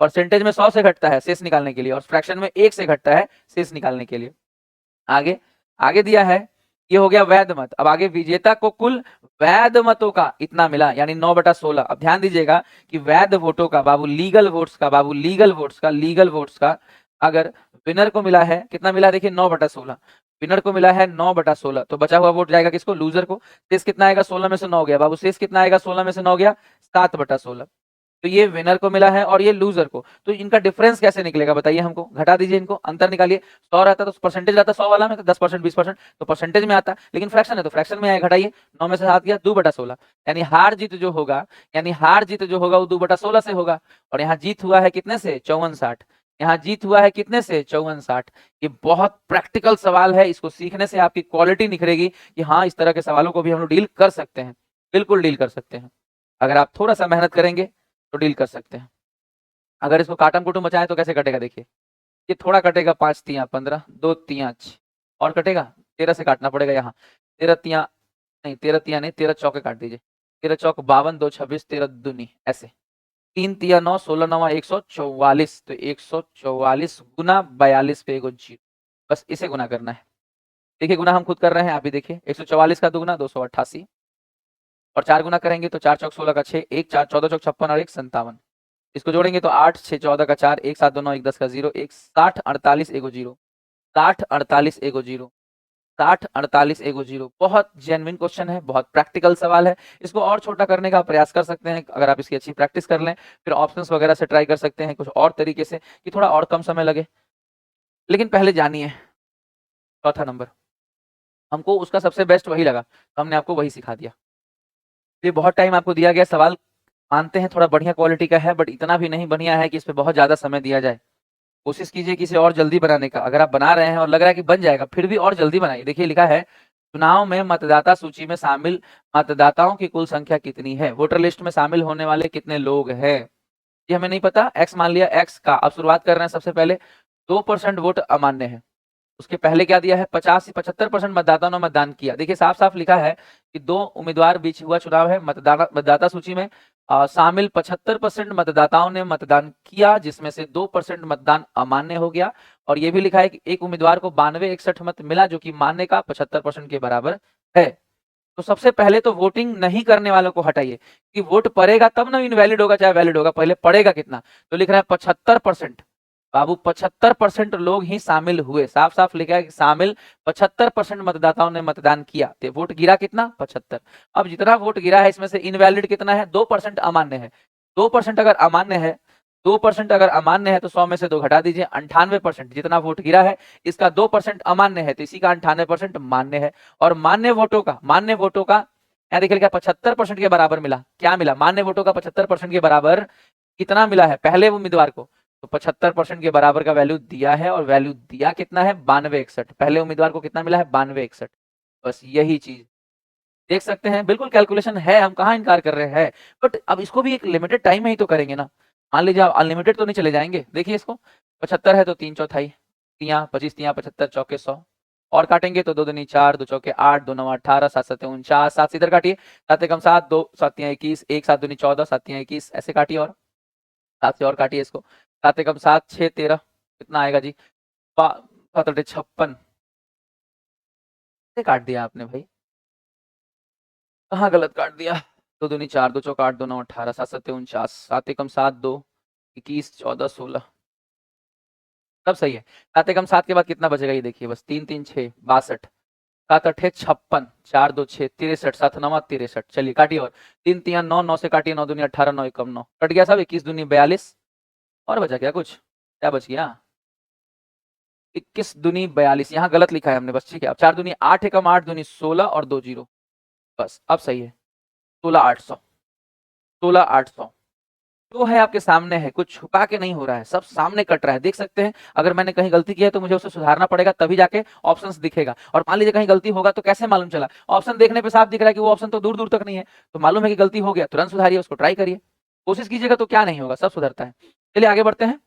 परसेंटेज में 100 से घटता है शेष निकालने के लिए, और फ्रैक्शन में 1 से घटता है शेष निकालने के लिए। आगे आगे दिया है, ये हो गया वैध मत। अब आगे विजेता को कुल वैध मतों का इतना मिला, यानी 9/16। अब ध्यान दीजिएगा कि वैध वोटों का बाबू, लीगल वोट्स का बाबू, लीगल वोट्स का अगर विनर को मिला है कितना मिला, देखिए 9/16। विनर को मिला है 9/16, तो बचा हुआ वोट जाएगा किसको, लूजर को। शेष कितना आएगा, 16 में से 9 गया बाबू, शेष कितना आएगा, 16 में से 9 गया, 7/16। तो ये विनर को मिला है और ये लूजर को। तो इनका डिफरेंस कैसे निकलेगा बताइए हमको, घटा दीजिए इनको, अंतर निकालिए। 100 रहता तो परसेंटेज रहता 100 वाला में तो 10% 20% तो परसेंटेज में आता, लेकिन फ्रैक्शन है तो फ्रैक्शन में आए, घटाइए। 9 में से 7 गया, 2/16। यानी हार जीत जो होगा, वो 2/16 से होगा। और यहाँ जीत हुआ है कितने से, 54-60। यहाँ जीत हुआ है कितने से, 54-60। ये बहुत प्रैक्टिकल सवाल है, इसको सीखने से आपकी क्वालिटी निखरेगी कि हाँ इस तरह के सवालों को भी हम लोग डील कर सकते हैं, बिल्कुल डील कर सकते हैं। अगर आप थोड़ा सा मेहनत करेंगे तो डील कर सकते हैं। अगर इसको काटम कुटुम बचाएं तो कैसे कटेगा, देखिए ये थोड़ा कटेगा, 5 तियां 15, 2 तियां 6 और कटेगा, 13 से काटना पड़ेगा। यहाँ 13 तियां नहीं, 13 तियां नहीं, 13 चौके काट दीजिए, 13 चौक 52, 2 26, 13 दूनी ऐसे, 3 तिया 9, 16 9 144। तो 144 गुना 42 पे एगो 0, बस इसे गुना करना है। देखिए गुना हम खुद कर रहे हैं, आप भी देखिए। 144 का दुगुना 288, और 4 गुना करेंगे तो 4 चौक 16 का 6, 1 4 14 चौक 56 और 1 57। इसको जोड़ेंगे तो 8 6 14 का 4, 1 7 2 9 1 10 का 0, 1 60 48 एगो 0, 60 48 एगो 0, 60 48 एगो 0। बहुत जेन्युइन क्वेश्चन है, बहुत प्रैक्टिकल सवाल है। इसको और छोटा करने का प्रयास कर सकते हैं, अगर आप इसकी अच्छी प्रैक्टिस कर लें, फिर ऑप्शंस वगैरह से ट्राई कर सकते हैं कुछ और तरीके से कि थोड़ा और कम समय लगे। लेकिन पहले जानिए चौथा नंबर, हमको उसका सबसे बेस्ट वही लगा तो हमने आपको वही सिखा दिया। ये बहुत टाइम आपको दिया गया सवाल, मानते हैं थोड़ा बढ़िया क्वालिटी का है, बट इतना भी नहीं बढ़िया है कि इस पे बहुत ज्यादा समय दिया जाए। कोशिश कीजिए कि इसे और जल्दी बनाने का। अगर आप बना रहे हैं और लग रहा है कि बन जाएगा, फिर भी और जल्दी बनाइए। देखिए लिखा है, चुनाव में मतदाता सूची में शामिल मतदाताओं की कुल संख्या कितनी है, वोटर लिस्ट में शामिल होने वाले कितने लोग हैं, ये हमें नहीं पता। एक्स मान लिया, एक्स का अब शुरुआत कर रहे हैं। सबसे पहले 2% वोट अमान्य है, उसके पहले क्या दिया है, 75% मतदाताओं ने मतदान किया। देखिए साफ साफ लिखा है कि 2 उम्मीदवार बीच हुआ चुनाव है, मतदाता सूची में शामिल 75% मतदाताओं ने मतदान किया, जिसमें से 2% मतदान अमान्य हो गया। और ये भी लिखा है कि एक उम्मीदवार को 92-61 मत मिला, जो कि मान्य का 75% के बराबर है। तो सबसे पहले तो वोटिंग नहीं करने वालों को हटाइए, कि वोट पड़ेगा तब ना इनवैलिड होगा चाहे वैलिड होगा, पहले पड़ेगा कितना। तो लिख रहा है 75%, बाबू 75% लोग ही शामिल हुए। साफ साफ लिखा है कि शामिल 75% मतदाताओं ने मतदान किया, तो वोट गिरा कितना, 75। अब जितना वोट गिरा है इसमें से इनवैलिड कितना है, 2% अमान्य है। 2% अगर अमान्य है, 2% अगर अमान्य है तो 100 में से 2 घटा दीजिए, 98% जितना वोट गिरा है इसका 2% अमान्य है, तो इसी का 98% मान्य है। और मान्य वोटों का यहाँ देखिए क्या 75% के बराबर मिला, क्या मिला, मान्य वोटों का 75% के बराबर कितना मिला है पहले उम्मीदवार को, तो 75% के बराबर का वैल्यू दिया है। और वैल्यू दिया कितना है, 92-61। पहले उम्मीदवार को कितना मिला है, 92-61। बस यही चीज देख सकते हैं, बिल्कुल कैलकुलेशन है, हम कहाँ इनकार कर रहे हैं। बट अब इसको भी एक लिमिटेड टाइम में ही तो करेंगे ना, मान लीजिए आप अनलिमिटेड तो नहीं चले जाएंगे। देखिए इसको 75 है तो 3/4, तियां 25 तियां 75 चौके 100, और काटेंगे तो 2 दूनी 4, 2 चौके 8, 2 9 18, 7 7 49, 7 से इधर काटिए, 7 एकम 7, 2 7 तियां 21, 1 7 दूनी 14, 7 तियां 21, ऐसे काटिए, और 7 से और काटिए इसको, 7 एकम 7, 6 13, कितना आएगा जी, 7 56 से काट दिया आपने भाई, कहाँ गलत काट दिया। 2 दूनी 4, 2 चौक 8, 2 9 18, 7 7 49, 7 एकम 7, 2 21, 14 16, सब सही है। 7 एकम 7 के बाद कितना बचेगा ये देखिए, बस 3 3 6 62, 7 8 56, 4 2 6 63, 7 9 63। चलिए काटिए, और 3 3 9, 9 से काटिए, 9 दूनी 18, 9 एकम 9, कट गया सब, 21 दूनी 42, और बचा क्या कुछ, क्या बच गया, 21 दूनी 42, यहाँ गलत लिखा है हमने बस, ठीक है। अब 4 दूनी 8 एकम 8 दूनी 16 और 2 0, बस अब सही है। 16,800, 16,800 जो है आपके सामने है, कुछ छुपा के नहीं हो रहा है, सब सामने कट रहा है, देख सकते हैं। अगर मैंने कहीं गलती की है तो मुझे उसे सुधारना पड़ेगा, तभी जाके ऑप्शंस दिखेगा। और मान लीजिए कहीं गलती होगा तो कैसे मालूम चला, ऑप्शन देखने पे साफ दिख रहा है कि वो ऑप्शन तो दूर दूर तक नहीं है, तो मालूम है कि गलती हो गया, तुरंत सुधारिए, उसको ट्राई करिए। कोशिश कीजिएगा तो क्या नहीं होगा, सब सुधरता है। चलिए आगे बढ़ते हैं।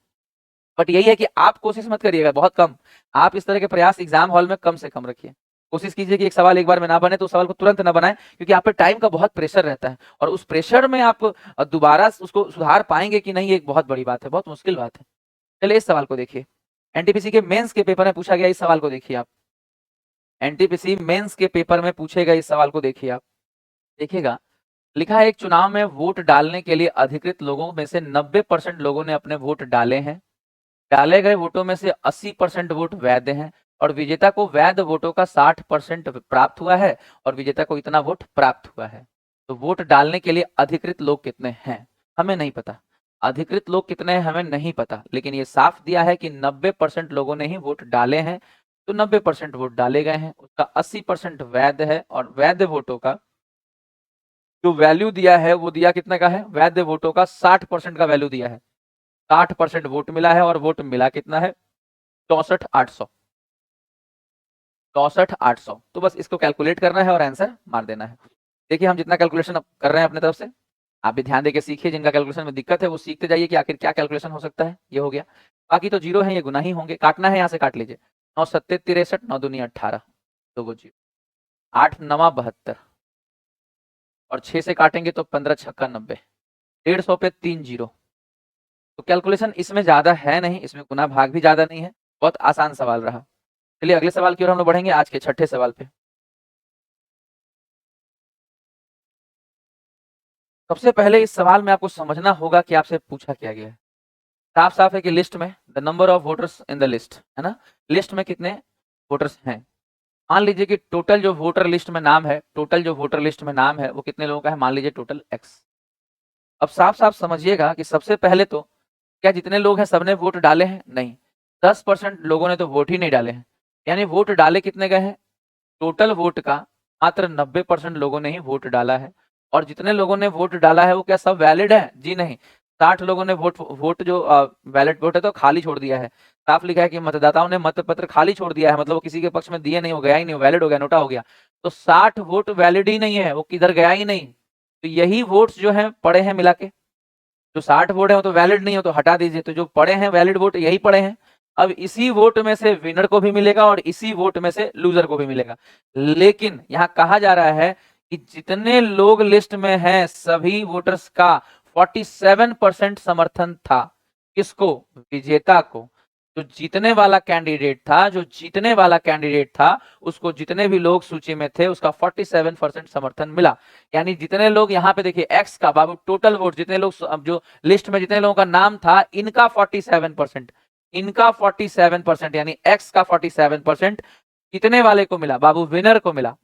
बट यही है कि आप कोशिश मत करिएगा, बहुत कम। आप इस तरह के प्रयास एग्जाम हॉल में कम से कम रखिए। कोशिश कीजिए कि एक सवाल एक बार में ना बने तो उस सवाल को तुरंत ना बनाएं, क्योंकि आप पे टाइम का बहुत प्रेशर रहता है, और उस प्रेशर में आप दोबारा उसको सुधार पाएंगे कि नहीं, ये एक बहुत बड़ी बात है, बहुत मुश्किल बात है। चलिए इस सवाल को देखिए, एनटीपीसी के मेंस के पेपर में पूछा गया इस सवाल को देखिए आप। एनटीपीसी मेंस के पेपर में पूछे गए इस सवाल को देखिए आप। देखिएगा, लिखा है एक चुनाव में वोट डालने के लिए अधिकृत लोगों में से 90% लोगों ने अपने वोट डाले हैं। डाले गए वोटों में से 80% वोट वैध हैं, और विजेता को वैध वोटों का 60% प्राप्त हुआ है, और विजेता को इतना वोट प्राप्त हुआ है। तो वोट डालने के लिए अधिकृत लोग कितने हैं, हमें नहीं पता। अधिकृत लोग कितने हैं हमें नहीं पता, लेकिन ये साफ दिया है कि 90% लोगों ने ही वोट डाले हैं। तो 90% वोट डाले गए हैं, उसका 80% वैध है, और वैध वोटों का जो वैल्यू दिया है वो दिया कितने का है, वैध वोटों का 60% का वैल्यू दिया है। 60% वोट मिला है, और वोट मिला कितना है, 64,800। 64,800। तो बस इसको कैलकुलेट करना है और आंसर मार देना है। देखिए हम जितना कैलकुलेशन कर रहे हैं अपने तरफ से, आप भी ध्यान देके सीखिए। जिनका कैलकुलेशन में दिक्कत है वो सीखते जाइए कि आखिर क्या कैलकुलेशन हो सकता है। ये हो गया, बाकी तो जीरो है, ये गुना ही होंगे। काटना है यहाँ से काट लीजिए। 9 सत्ते 63, 9 दूनी 18, 2 जीरो, 8 नवा 72, और 6 से काटेंगे तो 15 छक्का 90, 150 पे 3 जीरो। तो कैलकुलेशन इसमें ज्यादा है नहीं, इसमें गुना भाग भी ज्यादा नहीं है, बहुत आसान सवाल रहा। चलिए अगले सवाल की ओर हम लोग बढ़ेंगे, आज के छठे सवाल पे। सबसे पहले इस सवाल में आपको समझना होगा कि आपसे पूछा क्या गया है। साफ साफ है कि लिस्ट में the number of voters in the list, है ना, लिस्ट में कितने वोटर्स हैं। मान लीजिए कि टोटल जो वोटर लिस्ट में नाम है, टोटल जो वोटर लिस्ट में नाम है वो कितने लोगों का है, मान लीजिए टोटल एक्स। अब साफ साफ समझिएगा कि सबसे पहले तो क्या जितने लोग हैं सबने वोट डाले हैं, नहीं। 10% लोगों ने तो वोट ही नहीं डाले हैं, यानी वोट डाले कितने गए हैं, टोटल वोट का मात्र 90% लोगों ने ही वोट डाला है। और जितने लोगों ने वोट डाला है वो क्या सब वैलिड है, जी नहीं। 60 लोगों ने वोट वोट जो वैलिड वोट है तो खाली छोड़ दिया है। साफ लिखा है कि मतदाताओं ने मतपत्र खाली छोड़ दिया है, मतलब वो किसी के पक्ष में दिए नहीं, हो गया ही नहीं, वैलिड हो गया, नोटा हो गया। तो 60 वोट वैलिड ही नहीं है, वो किधर गया ही नहीं। तो यही वोट्स जो है पड़े हैं मिला के, जो 60 वोट है वो तो वैलिड नहीं हो तो हटा दीजिए, तो जो पड़े हैं वैलिड वोट यही पड़े हैं। अब इसी वोट में से विनर को भी मिलेगा और इसी वोट में से लूजर को भी मिलेगा। लेकिन यहां कहा जा रहा है कि जितने लोग लिस्ट में हैं सभी वोटर्स का 47% समर्थन था, किसको, विजेता को। जो जीतने वाला कैंडिडेट था, जो जीतने वाला कैंडिडेट था उसको जितने भी लोग सूची में थे उसका 47% समर्थन मिला। यानी जितने लोग यहाँ पे देखिए एक्स का बाबू टोटल वोट, जितने लोग जो लिस्ट में जितने लोगों का नाम था इनका 47%, इनका 47%, यानी एक्स का 47% कितने वाले को मिला, बाबू विनर को मिला।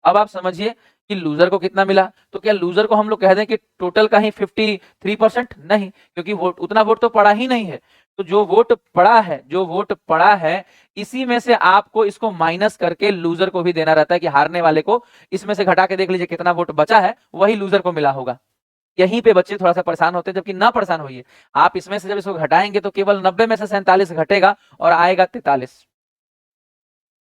अब आप समझिए कि लूजर को कितना मिला। तो क्या लूजर को हम लोग कह दें कि टोटल का ही 53%, नहीं, क्योंकि वोट उतना वोट तो पड़ा ही नहीं है। तो जो वोट पड़ा है, जो वोट पड़ा है इसी में से आपको इसको माइनस करके लूजर को भी देना रहता है कि हारने वाले को इसमें से घटा के देख लीजिए कितना वोट बचा है, वही लूजर को मिला होगा। यहीं पे बच्चे थोड़ा सा परेशान होते हैं, जबकि ना परेशान होइए। आप इसमें से जब इसको घटाएंगे तो केवल 90 में से 47 घटेगा और आएगा 43।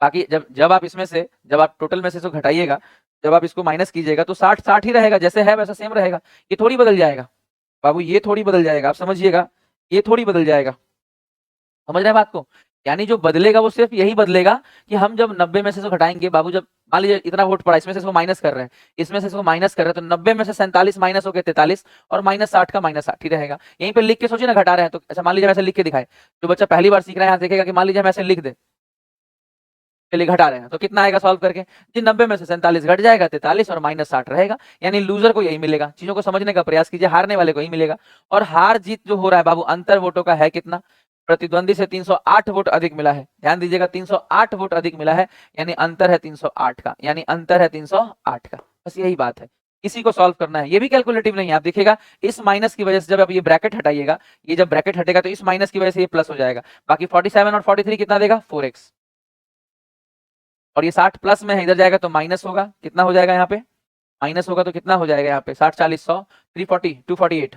बाकी जब जब आप इसमें से जब आप टोटल में से इसको घटाइएगा, जब आप इसको माइनस कीजिएगा तो 60 ही रहेगा, जैसे है वैसा सेम रहेगा। ये थोड़ी बदल जाएगा बाबू, ये थोड़ी बदल जाएगा, आप समझिएगा, ये थोड़ी बदल जाएगा। समझ रहे हैं बात को। यानी जो बदलेगा वो सिर्फ यही बदलेगा कि हम जब 90 में से इसको घटाएंगे, बाबू जब मान लीजिए इतना वोट पड़ा, इसमें से इसको माइनस कर रहे हैं, इसमें से इसको माइनस कर रहे हैं, तो 90 में से 47 माइनस हो गए 43, और माइनस 60 का माइनस 60 ही रहेगा। यहीं पे लिख के सोचिए ना, घटा रहे हैं तो अच्छा मान लीजिए ऐसे लिख के दिखाए। जो बच्चा पहली बार सीख रहा है यहाँ देखेगा कि मान लीजिए हम ऐसे लिख दे, चलिए घटा रहे हैं तो कितना आएगा सॉल्व करके जी, 90 में से 47 घट जाएगा 43 और माइनस 60 रहेगा। यानी लूजर को यही मिलेगा। चीजों को समझने का प्रयास कीजिए, हारने वाले को ही मिलेगा। और हार जीत जो हो रहा है बाबू, अंतर वोटों का है कितना, प्रतिद्वंदी से 308 वोट अधिक मिला है। ध्यान दीजिएगा 308 वोट अधिक मिला है, यानी अंतर है 308 का, यानी अंतर है 308 का। बस यही बात है, इसी को सॉल्व करना है। ये भी कैलकुलेटिव नहीं है, आप देखिएगा इस माइनस की वजह से जब आप ये ब्रैकेट हटाइएगा, ये जब ब्रैकेट हटेगा तो इस माइनस की वजह से ये प्लस हो जाएगा। बाकी 47 और 43 कितना देगा, 4x। और ये 60 प्लस में है, इधर जाएगा तो माइनस होगा, कितना हो जाएगा यहाँ पे, माइनस होगा तो कितना हो जाएगा यहाँ पे, 60 40 100 340 248,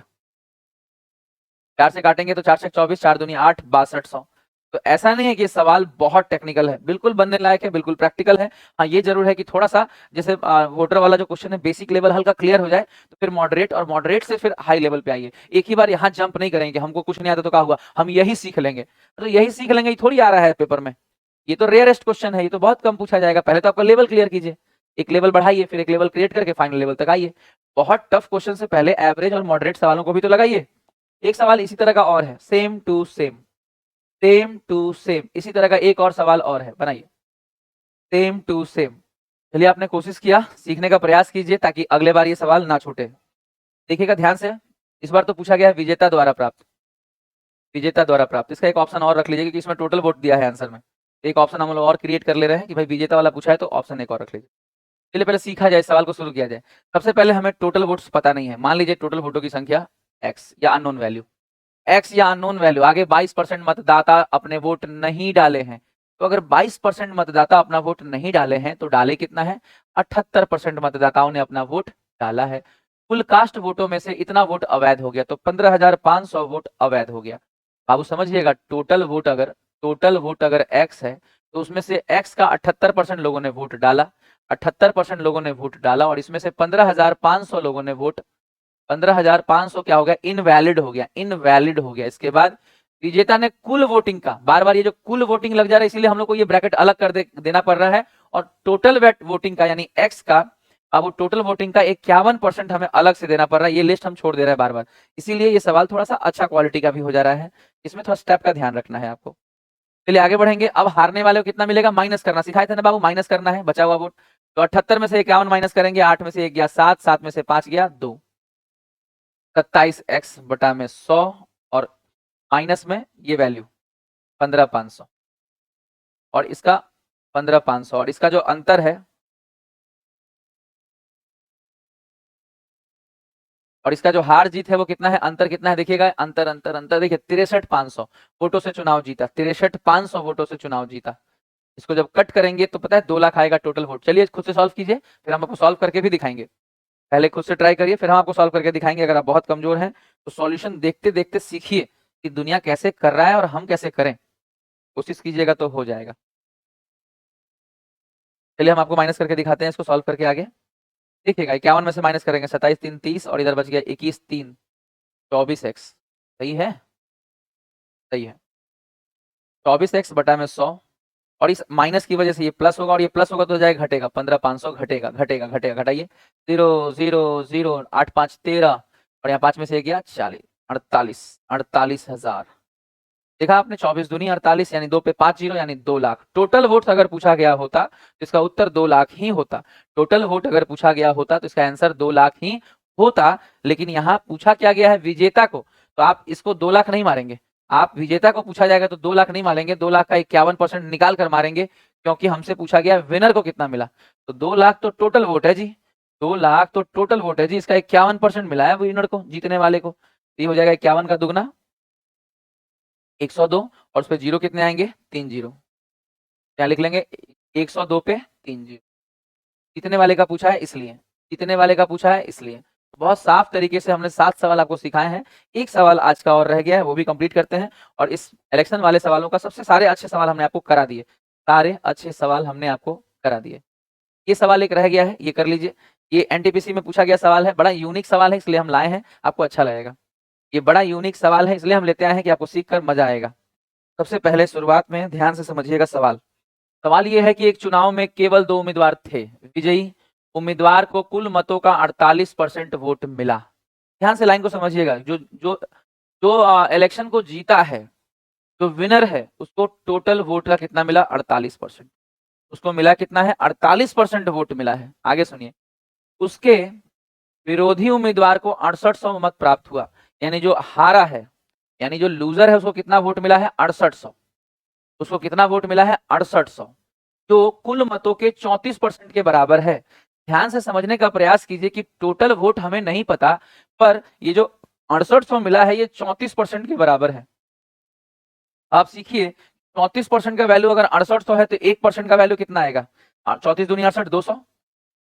4 से काटेंगे तो 4 से 24, 4 दूनी 8, 6200। तो ऐसा नहीं है कि सवाल बहुत टेक्निकल है, बिल्कुल बनने लायक है, बिल्कुल प्रैक्टिकल है। हाँ, ये जरूर है कि थोड़ा सा जैसे वोटर वाला जो क्वेश्चन है, बेसिक लेवल हल्का क्लियर हो जाए तो फिर मॉडरेट, और मॉडरेट से फिर हाई लेवल पे आइए। एक ही बार यहाँ जंप नहीं करेंगे, हमको कुछ नहीं आता तो क्या हुआ, हम यही सीख लेंगे, तो यही सीख लेंगे ये थोड़ी आ रहा है पेपर में। ये तो रेयरेस्ट क्वेश्चन है, ये तो बहुत कम पूछा जाएगा। पहले तो आपका लेवल क्लियर कीजिए, एक लेवल बढ़ाइए, फिर एक लेवल क्रिएट करके फाइनल लेवल तक आइए। बहुत टफ क्वेश्चन से पहले एवरेज और मॉडरेट सवालों को भी तो लगाइए। एक सवाल इसी तरह का और है, same to same, same to same, इसी तरह का एक और सवाल और है, बनाइए सेम टू सेम। चलिए, आपने कोशिश किया, सीखने का प्रयास कीजिए ताकि अगले बार ये सवाल ना छूटे। देखिएगा ध्यान से, इस बार तो पूछा गया है विजेता द्वारा प्राप्त, विजेता द्वारा प्राप्त। इसका एक ऑप्शन और रख लीजिए क्योंकि इसमें टोटल वोट दिया है आंसर में। एक ऑप्शन हम लोग और क्रिएट कर ले रहे हैं कि भाई विजेता वाला पूछा है तो ऑप्शन एक और रख लीजिए। चलिए पहले सीखा जाए, सवाल को शुरू किया जाए। सबसे पहले हमें टोटल वोट्स पता नहीं है, मान लीजिए टोटल वोटों की संख्या x या अननोन वैल्यू, x या अननोन वैल्यू, आगे 22% मतदाता अपने वोट नहीं डाले हैं। तो अगर 22% मतदाता अपना वोट नहीं डाले हैं तो डाले कितना है, 78% मतदाताओं ने अपना वोट डाला है। कुल कास्ट वोटों में से इतना वोट अवैध हो गया, तो 15,500 वोट अवैध हो गया। बाबू समझिएगा, टोटल वोट अगर x है तो उसमें से x का 78% लोगों ने वोट डाला, 78% लोगों ने वोट डाला, और इसमें से 15,500 लोगों ने वोट, 15,500 क्या हो गया, इनवैलिड हो गया, इनवैलिड हो गया। इसके बाद विजेता ने कुल वोटिंग का, बार बार ये जो कुल वोटिंग लग जा रहा है इसीलिए हम लोग को ये ब्रैकेट अलग कर देना पड़ रहा है, और टोटल वोटिंग का यानी एक्स का, अब टोटल वोटिंग का 51% हमें अलग से देना पड़ रहा है। ये लिस्ट हम छोड़ दे रहे हैं बार बार, इसीलिए ये सवाल थोड़ा सा अच्छा क्वालिटी का भी हो जा रहा है, इसमें थोड़ा स्टेप का ध्यान रखना है आपको। चलिए आगे बढ़ेंगे। अब हारने वाले को कितना मिलेगा, माइनस करना सिखाए थे ना बाबू, माइनस करना है बचा हुआ वोट। तो 78 में से 51 माइनस करेंगे, 8 में से 1 गया 7, 7 में से 5 गया 2, 27x बटा में 100, और माइनस में ये वैल्यू 15,500, और इसका 15,500, और इसका जो अंतर है, और इसका जो हार जीत है वो कितना है, अंतर कितना है देखिएगा, अंतर अंतर अंतर देखिए 63,500 वोटों से चुनाव जीता, 63,500 वोटों से चुनाव जीता। इसको जब कट करेंगे तो पता है 2 लाख आएगा टोटल वोट। चलिए खुद से सॉल्व कीजिए, फिर हम आपको सॉल्व करके भी दिखाएंगे। पहले खुद से ट्राई करिए, फिर हम आपको सॉल्व करके दिखाएंगे। अगर आप बहुत कमजोर हैं तो सॉल्यूशन देखते देखते सीखिए कि दुनिया कैसे कर रहा है और हम कैसे करें, कोशिश कीजिएगा तो हो जाएगा। चलिए हम आपको माइनस करके दिखाते हैं इसको सॉल्व करके आगे। देखिएगा 51 में से माइनस करेंगे 27 3 30, और इधर बच गया 21 3 24x, सही है, सही है, 24x बटा में 100, और इस माइनस की वजह से ये प्लस होगा, और ये प्लस होगा तो जाएगा घटेगा, 15,500 घटेगा घटेगा घटेगा, घटाइए 0 0 0 8 5 13, और यहाँ 5 में से गया 40, 48,000। देखा आपने, 24 दूनी 48, यानी 2 पे 5 जीरो यानी 2 लाख। टोटल वोट अगर पूछा गया होता तो इसका उत्तर 2 लाख ही होता। टोटल वोट अगर पूछा गया होता तो इसका आंसर 2 लाख ही होता। लेकिन यहाँ पूछा क्या गया है, विजेता को, तो आप इसको 2 लाख नहीं मारेंगे, आप विजेता को पूछा जाएगा तो 2 लाख नहीं मारेंगे, 2 लाख का 51% निकाल कर मारेंगे, क्योंकि हमसे पूछा गया विनर को कितना मिला। तो 2 लाख तो टोटल वोट है जी, 2 लाख तो टोटल वोट है जी, इसका 51% मिला है विनर को, जीतने वाले को। ये हो जाएगा 51 का दुगना 102, और उस पर जीरो कितने आएंगे, 3 जीरो, क्या लिख लेंगे 102 पे 3 जीरो। कितने वाले का पूछा है इसलिए, कितने वाले का पूछा है इसलिए। बहुत साफ तरीके से हमने 7 सवाल आपको सिखाए हैं, एक सवाल आज का और रह गया है, वो भी कंप्लीट करते हैं। और इस इलेक्शन वाले सवालों का सबसे सारे अच्छे सवाल हमने आपको करा दिए, सारे अच्छे सवाल हमने आपको करा दिए। ये सवाल एक रह गया है, ये कर लीजिए। ये एनटीपीसी में पूछा गया सवाल है, बड़ा यूनिक सवाल है इसलिए हम लाए हैं, आपको अच्छा लगेगा। ये बड़ा यूनिक सवाल है इसलिए हम लेते आए हैं कि आपको सीख कर मजा आएगा। सबसे पहले शुरुआत में ध्यान से समझिएगा सवाल। सवाल ये है कि एक चुनाव में केवल 2 उम्मीदवार थे, विजयी उम्मीदवार को कुल मतों का 48% वोट मिला। ध्यान से लाइन को समझिएगा, जो जो जो इलेक्शन को जीता है, जो विनर है, उसको टोटल वोट का कितना मिला, 48%। उसको मिला कितना है, 48% वोट मिला है। आगे सुनिए, उसके विरोधी उम्मीदवार को 6800 मत प्राप्त हुआ, यानी जो हारा है, यानी जो लूजर है, उसको कितना वोट मिला है, 6800। उसको कितना वोट मिला है, 6800, जो कुल मतों के 34% के बराबर है। ध्यान से समझने का प्रयास कीजिए कि टोटल वोट हमें नहीं पता, पर ये जो 6800 मिला है ये 34% के बराबर है। आप सीखिए, 34% का वैल्यू अगर 6800 है तो 1% का वैल्यू कितना आएगा, 34 दूनी 68, 200।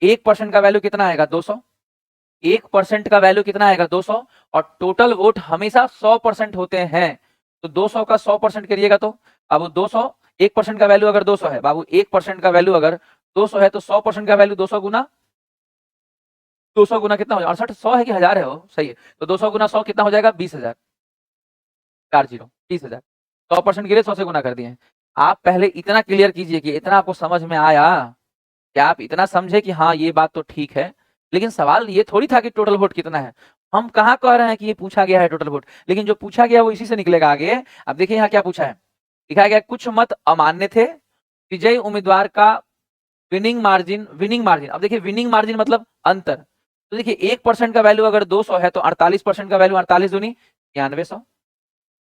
1% का वैल्यू कितना आएगा, 200। 1% का वैल्यू कितना आएगा, 200। और टोटल वोट हमेशा 100% होते हैं, तो 200 का 100% करिएगा तो बाबू 200, 1% का वैल्यू अगर 200 है बाबू, 1% का वैल्यू अगर 200 है तो 100% का वैल्यू 200 गुना 200 गुना कितना हो जाएगा, 68, 100 है कि 1000 है वो, सही है। तो 200 गुना 100 कितना हो जाएगा, 20,000, 40, 20,000। 100% के लिए 100 से गुना कर दिए। आप पहले इतना क्लियर कीजिए कि इतना आपको समझ में आया, कि आप इतना समझे कि हाँ ये बात तो ठीक है। लेकिन सवाल ये थोड़ी था कि टोटल वोट कितना है, हम कहाँ कह रहे हैं कि ये पूछा गया है टोटल वोट, लेकिन जो पूछा गया वो इसी से निकलेगा आगे। अब देखिए यहाँ क्या पूछा है, लिखा गया कुछ मत अमान्य थे, विजयी उम्मीदवार का विनिंग मार्जिन। अब देखिए विनिंग मार्जिन मतलब अंतर। तो देखिए 1% का वैल्यू अगर 200 है तो 48% का वैल्यू 48 दूनी 9600।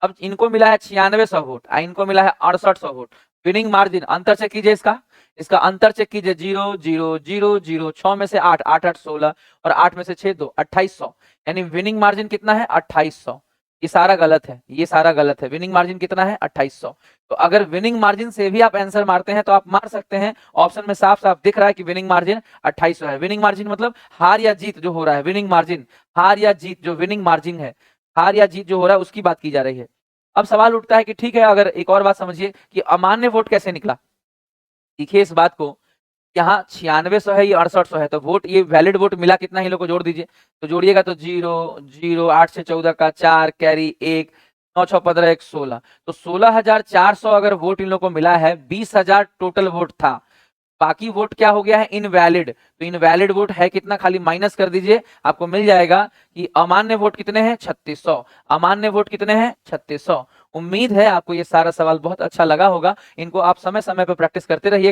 अब इनको मिला है 9600 वोट, इनको मिला है 6800 वोट। विनिंग मार्जिन अंतर चेक कीजिए, इसका अंतर चेक कीजिए, 0 0 0 0, 6 में से 8 8 8 16 और 8 में से 6 2, 2800। यानी विनिंग मार्जिन कितना है, 2800। ये सारा गलत है, ये सारा गलत है। विनिंग मार्जिन कितना है, 2800। तो अगर विनिंग मार्जिन से भी आप आंसर मारते हैं तो आप मार सकते हैं, ऑप्शन में साफ साफ दिख रहा है कि विनिंग मार्जिन 2800 है। विनिंग मार्जिन मतलब हार या जीत जो हो रहा है, विनिंग मार्जिन हार या जीत, जो विनिंग मार्जिन है हार या जीत जो हो रहा है उसकी बात की जा रही है। अब सवाल उठता है कि ठीक है, अगर एक और बात समझिए कि अमान्य वोट कैसे निकला। देखिए इस बात को, यहाँ 9600 है, ये 6800 है, तो वोट ये वैलिड वोट मिला कितना, ही लोग को जोड़ दीजिए। तो जोड़िएगा तो 0 0, 8 से 14 का 4, कैरी 1, 9 6 15 1 16, तो 16,400 अगर वोट इन लोगों को मिला है, 20,000 टोटल वोट था। बाकी वोट क्या हो गया है, इनवैलिड। तो इनवैलिड वोट है कितना, खाली माइनस कर दीजिए, आपको मिल जाएगा कि अमान्य वोट कितने हैं, 3600। अमान्य वोट कितने हैं, 3600। उम्मीद है आपको ये सारा सवाल बहुत अच्छा लगा होगा। इनको आप समय समय पर प्रैक्टिस करते रहिए।